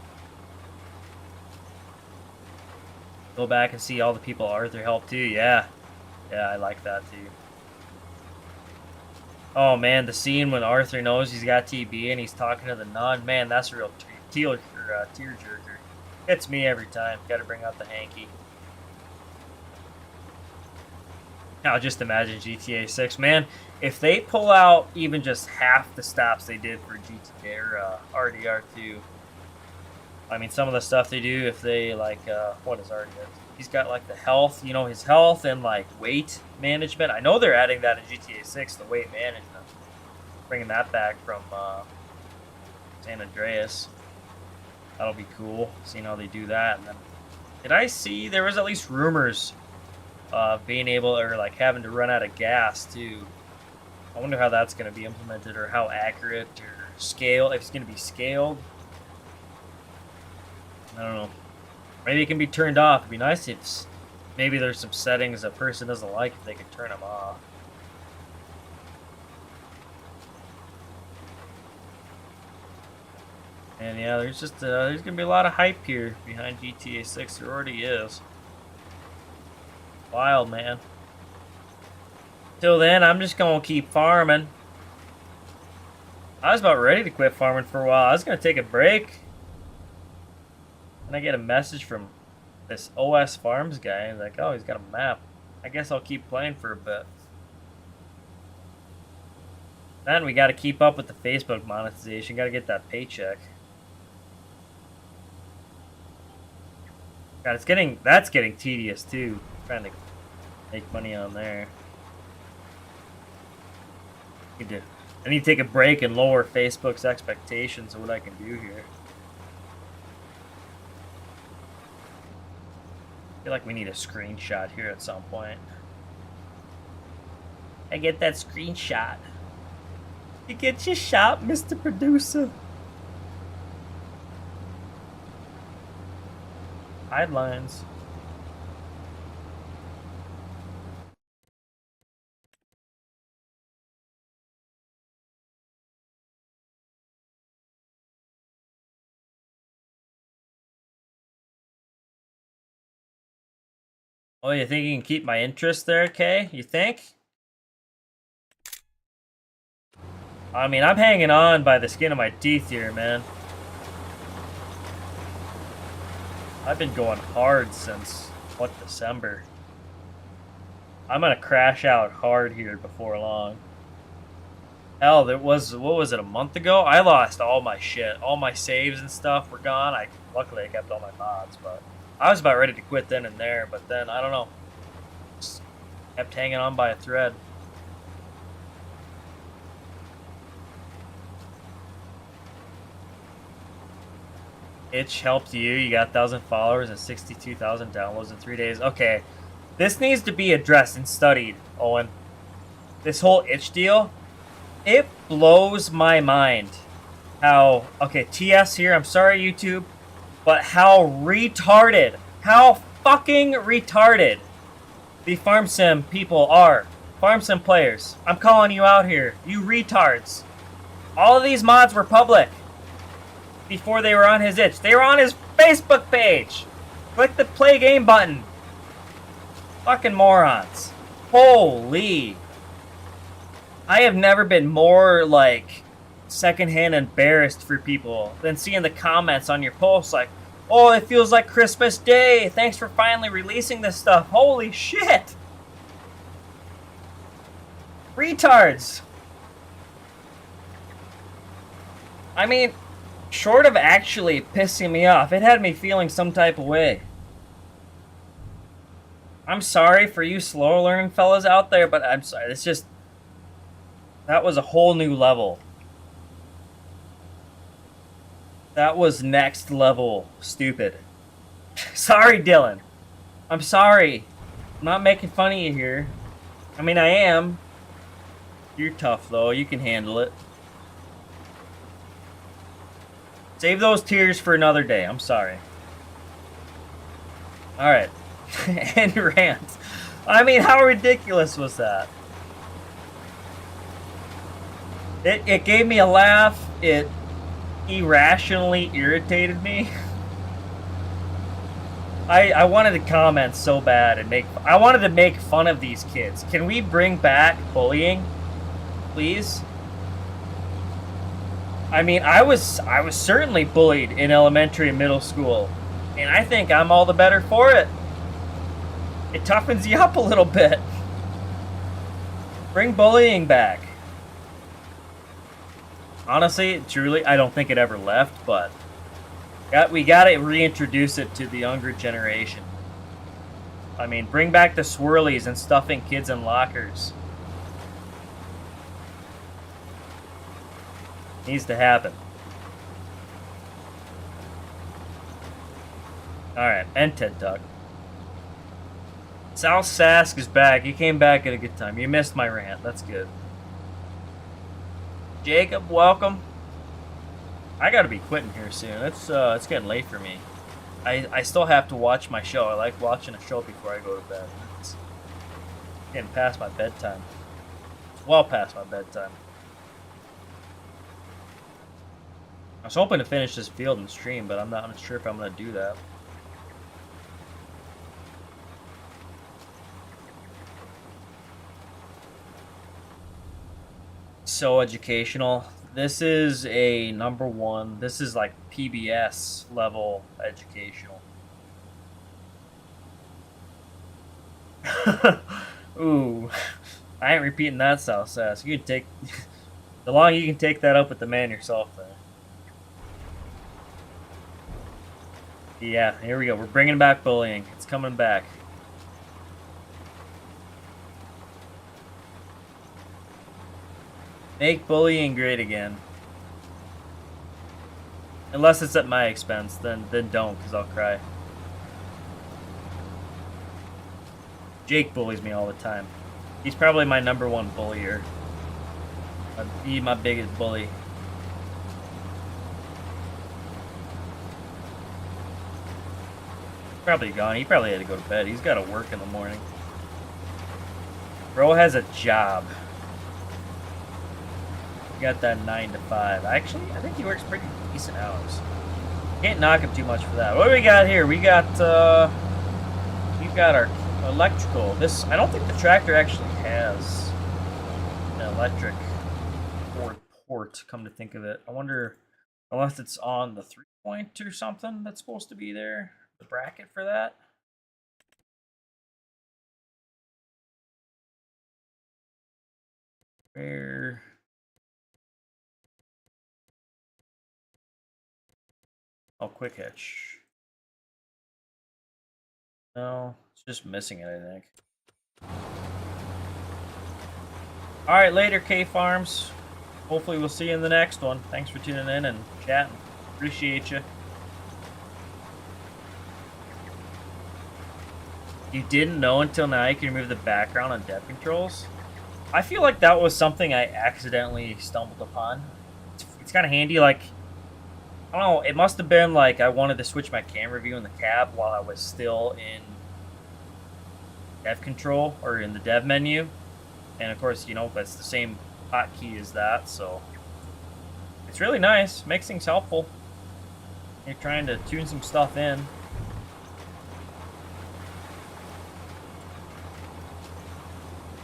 Speaker 1: Go back and see all the people Arthur helped too. Yeah. Yeah, I like that too. Oh, man, the scene when Arthur knows he's got TB and he's talking to the nun. Man, that's a real tear jerker. It's me every time. Got to bring out the hanky. Now, just imagine GTA 6, man. If they pull out even just half the stops they did for GTA or RDR2, I mean, some of the stuff they do, if they like, what is RDR2? He's got like the health, you know, his health and like weight management. I know they're adding that in GTA 6, the weight management, bringing that back from San Andreas. That'll be cool, seeing how they do that. And then, did I see there was at least rumors of being able, or like having to run out of gas too? I wonder how that's going to be implemented, or how accurate, or scale, if it's going to be scaled. I don't know. Maybe it can be turned off. It'd be nice if maybe there's some settings a person doesn't like, if they could turn them off. And yeah, there's just there's gonna be a lot of hype here behind GTA 6. There already is. Wild, man. Till then, I'm just gonna keep farming. I was about ready to quit farming for a while. I was gonna take a break. And I get a message from this OS Farms guy. He's like, oh, he's got a map. I guess I'll keep playing for a bit. Then we got to keep up with the Facebook monetization. Got to get that paycheck. God, that's getting tedious too. Trying to make money on there. I need to take a break and lower Facebook's expectations of what I can do here. I feel like we need a screenshot here at some point. I get that screenshot. You get your shot, Mr. Producer. Headlines. Oh, you think you can keep my interest there, Kay? You think? I mean, I'm hanging on by the skin of my teeth here, man. I've been going hard since, what, December? I'm gonna crash out hard here before long. Hell, there was, what was it, a month ago? I lost all my shit. All my saves and stuff were gone. Luckily, I kept all my mods, but I was about ready to quit then and there, but then, I don't know. Just kept hanging on by a thread. Itch helped you. You got 1,000 followers and 62,000 downloads in 3 days. Okay, this needs to be addressed and studied, Owen. This whole itch deal, it blows my mind. How, okay, TS here, I'm sorry YouTube, but how fucking retarded the Farm Sim people are. Farm Sim players, I'm calling you out here, you retards. All of these mods were public before they were on his itch. They were on his Facebook page. Click the play game button. Fucking morons. Holy. I have never been more, like, secondhand embarrassed for people than seeing the comments on your posts like, oh, it feels like Christmas Day. Thanks for finally releasing this stuff. Holy shit. Retards. I mean, short of actually pissing me off, it had me feeling some type of way. I'm sorry for you slow learning fellas out there, but I'm sorry. It's just, that was a whole new level. That was next level stupid. Sorry, Dylan. I'm sorry. I'm not making fun of you here. I mean, I am. You're tough, though. You can handle it. Save those tears for another day. I'm sorry. Alright. And rant. I mean, how ridiculous was that? It gave me a laugh. It irrationally irritated me. I wanted to comment so bad and I wanted to make fun of these kids. Can we bring back bullying? Please? I mean, I was certainly bullied in elementary and middle school, and I think I'm all the better for it. It toughens you up a little bit. Bring bullying back. Honestly, truly, I don't think it ever left, but we gotta reintroduce it to the younger generation. I mean, bring back the swirlies and stuffing kids in lockers. Needs to happen. Alright, and TED Talk. South Sask is back. He came back at a good time. You missed my rant. That's good. Jacob, welcome. I gotta be quitting here soon. It's getting late for me. I still have to watch my show. I like watching a show before I go to bed. It's getting past my bedtime. It's well past my bedtime. I was hoping to finish this field and stream, but I'm not sure if I'm going to do that. So educational. This is a #1. This is like PBS level educational. Ooh, I ain't repeating that, South Sass. You can take the long you can take that up with the man yourself there. Yeah, here we go. We're bringing back bullying. It's coming back. Make bullying great again. Unless it's at my expense, then don't, because I'll cry. Jake bullies me all the time. He's probably my #1 bullier. He's my biggest bully. Probably gone. He probably had to go to bed. He's got to work in the morning. Bro has a job. He got that 9 to 5. Actually, I think he works pretty decent hours. Can't knock him too much for that. What do we got here? We got we've got our electrical. This, I don't think the tractor actually has an electric port, come to think of it. I wonder, unless it's on the 3-point or something that's supposed to be there, the bracket for that. Where? Oh, quick hitch. No, it's just missing it, I think. Alright, later, K-Farms. Hopefully we'll see you in the next one. Thanks for tuning in and chatting. Appreciate you. You didn't know until now you can remove the background on dev controls? I feel like that was something I accidentally stumbled upon. It's kind of handy, like, I don't know, it must have been like I wanted to switch my camera view in the cab while I was still in dev control, or in the dev menu. And of course, you know, that's the same hotkey as that, so it's really nice. Makes things helpful. You're trying to tune some stuff in.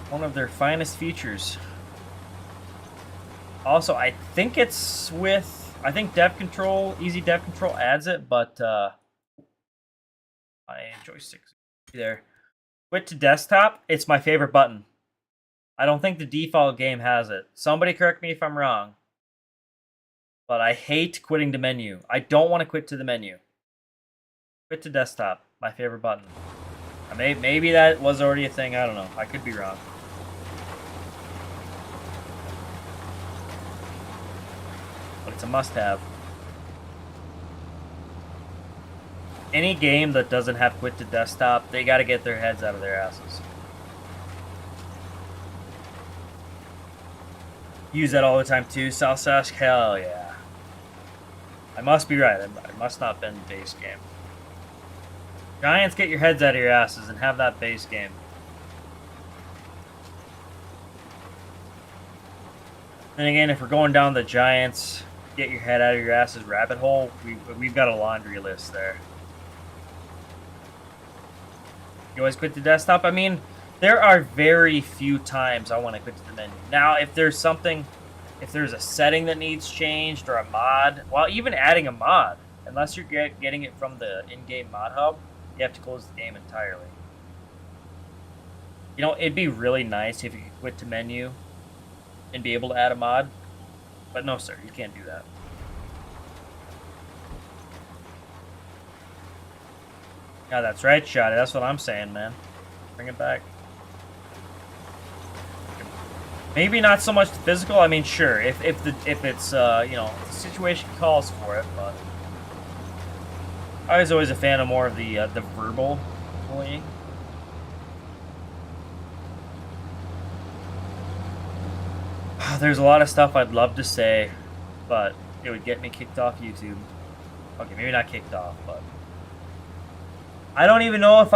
Speaker 1: One of their finest features. Also, I think it's with, I think Dev Control, Easy Dev Control adds it, but my joystick's there. Quit to desktop, it's my favorite button. I don't think the default game has it. Somebody correct me if I'm wrong. But I hate quitting to menu. I don't want to quit to the menu. Quit to desktop, my favorite button. Maybe that was already a thing, I don't know. I could be wrong. But it's a must-have. Any game that doesn't have quit to desktop, they gotta get their heads out of their asses. Use that all the time too, South Sask? Hell yeah. I must be right. I must not been base game. Giants, get your heads out of your asses and have that base game. And again, if we're going down the Giants, get your head out of your asses rabbit hole, we've got a laundry list there. You always quit the desktop? I mean, there are very few times I want to quit to the menu. Now, if there's something, if there's a setting that needs changed or a mod, well, even adding a mod, unless you're getting it from the in-game mod hub, you have to close the game entirely. You know, it'd be really nice if you could quit to menu and be able to add a mod, but no, sir, you can't do that. Yeah, that's right, Shotty. That's what I'm saying, man. Bring it back. Maybe not so much the physical. I mean, sure, if it's you know, if the situation calls for it, but I was always a fan of more of the verbal bullying. There's a lot of stuff I'd love to say, but it would get me kicked off YouTube. Okay, maybe not kicked off, but I don't even know if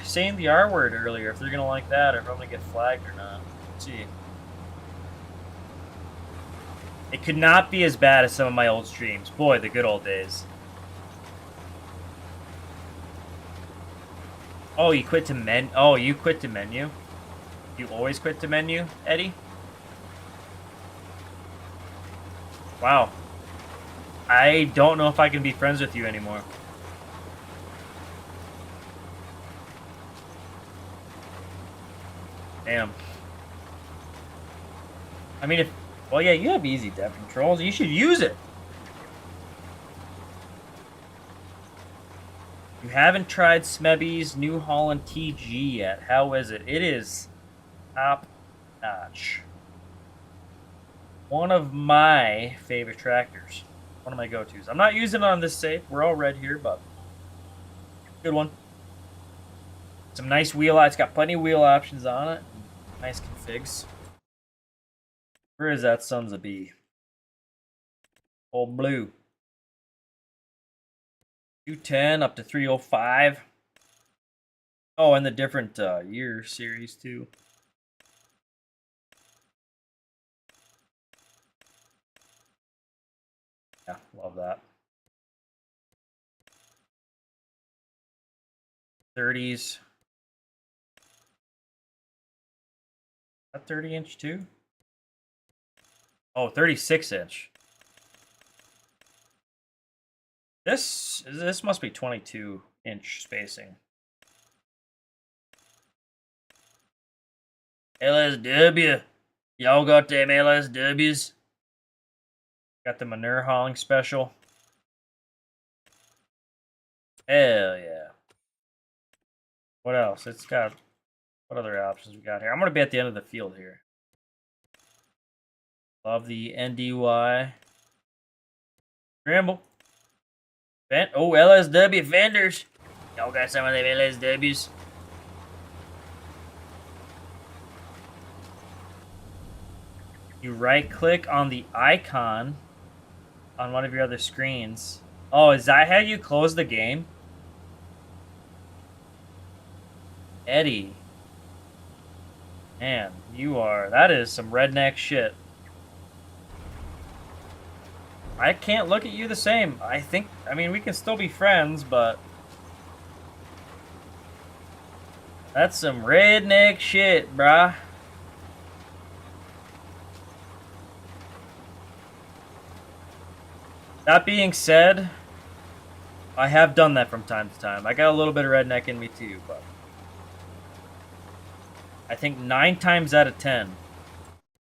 Speaker 1: saying the R word earlier, if they're gonna like that, or if I'm gonna get flagged or not. Let's see. It could not be as bad as some of my old streams. Boy, the good old days. Oh, you quit to Oh, you quit to menu? You always quit to menu, Eddie? Wow. I don't know if I can be friends with you anymore. Damn. I mean, well, yeah, you have easy dev controls. You should use it. You haven't tried Smebby's New Holland TG yet. How is it? It is top notch. One of my favorite tractors. One of my go-tos. I'm not using it on this safe. We're all red here, but good one. Some nice wheel. It's got plenty of wheel options on it. Nice configs. Where is that sons of bee? Old blue. 210 up to 305. Oh, and the different year series too. Yeah, love that. 30s. That 30-inch too? Oh, 36-inch. This must be 22-inch spacing. LSW. Y'all got them LSWs? Got the manure hauling special. Hell yeah. What else? It's got... What other options we got here? I'm going to be at the end of the field here. Love the NDY. Scramble. Oh, LSW fenders. Y'all got some of them LSWs. You right click on the icon on one of your other screens. Oh, is that how you close the game? Eddie. Man, that is some redneck shit. I can't look at you the same. I mean, we can still be friends, but... That's some redneck shit, brah. That being said, I have done that from time to time. I got a little bit of redneck in me too, but... I think 9 times out of 10.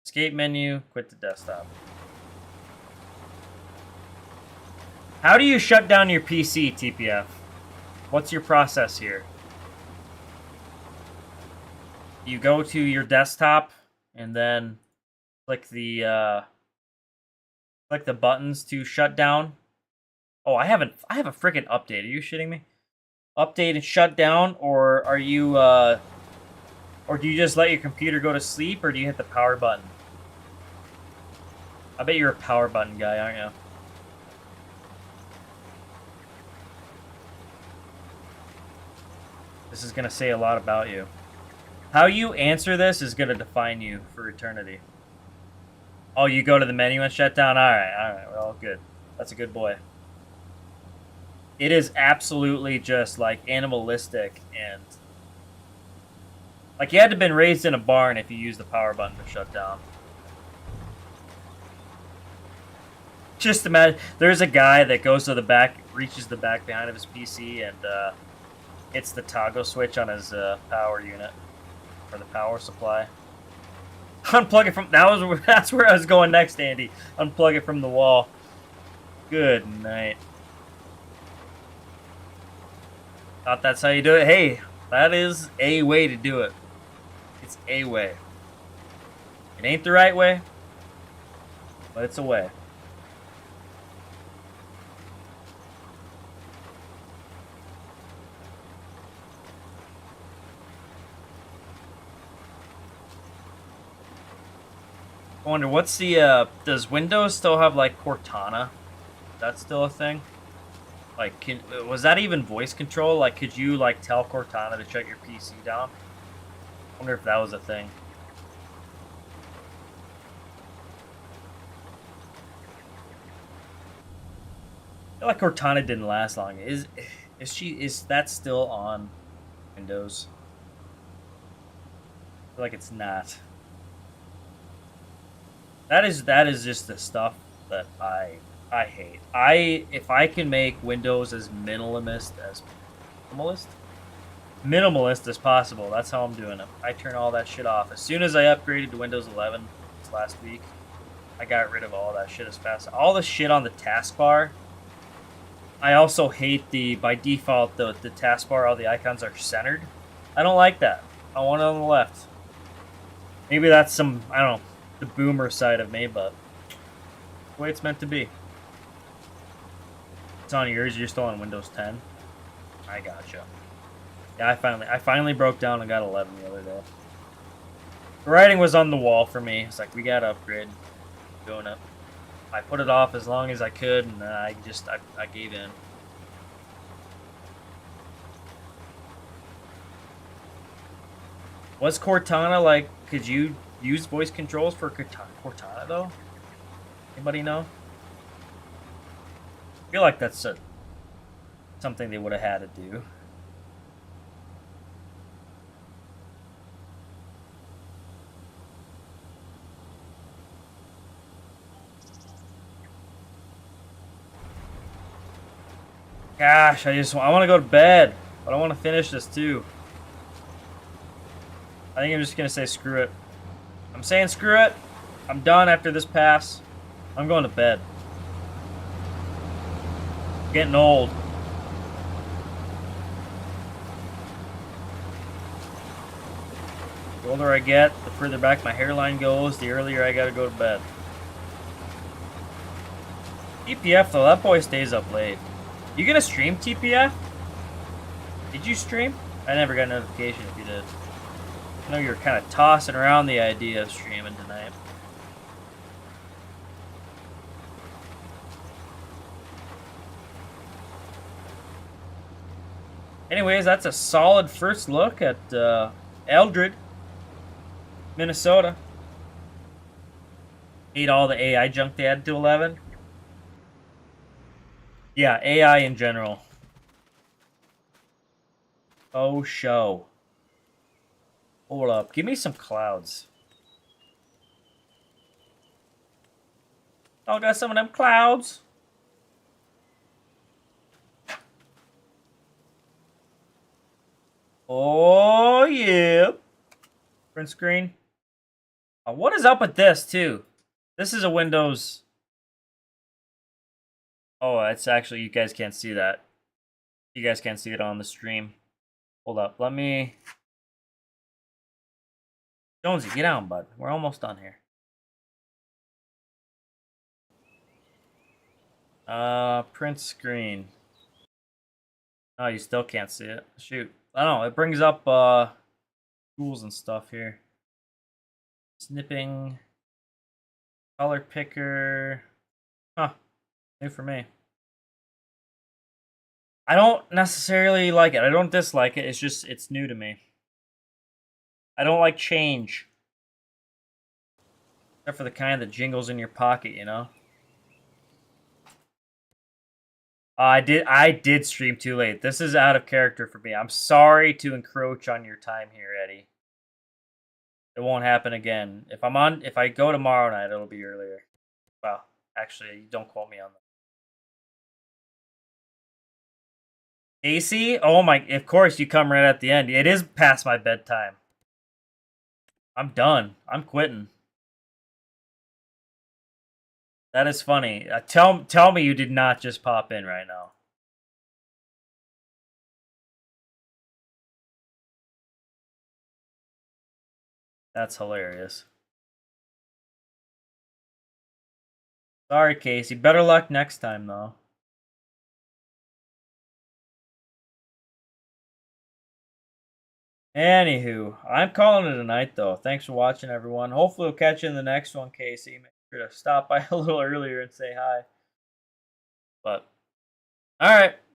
Speaker 1: Escape menu, quit the desktop. How do you shut down your PC, TPF? What's your process here? You go to your desktop and then click the buttons to shut down. Oh, I have a freaking update. Are you shitting me? Update and shut down, or are you or do you just let your computer go to sleep, or do you hit the power button? I bet you're a power button guy, aren't you? This is going to say a lot about you. How you answer this is going to define you for eternity. Oh, you go to the menu and shut down? Alright, we're all good. That's a good boy. It is absolutely just, like, animalistic and... Like, you had to have been raised in a barn if you used the power button to shut down. Just imagine, there's a guy that goes to the back, reaches the back behind of his PC, and hits the toggle switch on his power unit, or the power supply. Unplug it from, that's where I was going next, Andy. Unplug it from the wall. Good night. Thought that's how you do it. Hey, that is a way to do it. It's a way. It ain't the right way, but it's a way. I wonder, what's the, does Windows still have, like, Cortana? That's still a thing? Like, was that even voice control? Like, could you, like, tell Cortana to shut your PC down? I wonder if that was a thing. I feel like Cortana didn't last long. Is that still on Windows? I feel like it's not. That is just the stuff that I hate. If I can make Windows as minimalist as possible, that's how I'm doing it. I turn all that shit off. As soon as I upgraded to Windows 11 this last week, I got rid of all that shit as fast. All the shit on the taskbar. I also hate by default, the taskbar, all the icons are centered. I don't like that. I want it on the left. Maybe that's some, I don't know, the boomer side of me, but The way it's meant to be. It's on yours. You're still on Windows 10. I gotcha. Yeah, I finally broke down and got 11 the other day. The writing was on the wall for me. It's like, we gotta upgrade. Doing it. I put it off as long as I could, and I gave in. Was Cortana like? Could you use voice controls for Cortana though? Anybody know? I feel like that's something they would have had to do. Gosh, I want to go to bed, but I want to finish this too. I think I'm just gonna say screw it. I'm saying screw it. I'm done after this pass. I'm going to bed. Getting old. The older I get, the further back my hairline goes, the earlier I gotta go to bed. TPF though, that boy stays up late. You gonna stream TPF? Did you stream? I never got a notification if you did. I know you were kind of tossing around the idea of streaming tonight. Anyways, that's a solid first look at Eldred, Minnesota. Ate all the AI junk they added to 11. Yeah, AI in general. Oh, show. Hold up. Give me some clouds. Oh, got some of them clouds. Oh, yeah. Print screen. What is up with this, too? This is a Windows... Oh, it's actually... You guys can't see that. You guys can't see it on the stream. Hold up. Let me... Jonesy, get down, bud. We're almost done here. Print screen. Oh, you still can't see it. Shoot. I don't know. It brings up, tools and stuff here. Snipping. Color picker. Huh. New for me. I don't necessarily like it. I don't dislike it. It's just, it's new to me. I don't like change. Except for the kind that jingles in your pocket, you know? I did stream too late. This is out of character for me. I'm sorry to encroach on your time here, Eddie. It won't happen again. If I go tomorrow night, it'll be earlier. Well, actually, don't quote me on that. AC? Oh my, of course you come right at the end. It is past my bedtime. I'm done. I'm quitting. That is funny. Tell me you did not just pop in right now. That's hilarious. Sorry, Casey. Better luck next time, though. Anywho, I'm calling it a night, though. Thanks for watching, everyone. Hopefully, we'll catch you in the next one, Casey. Make sure to stop by a little earlier and say hi. But, all right.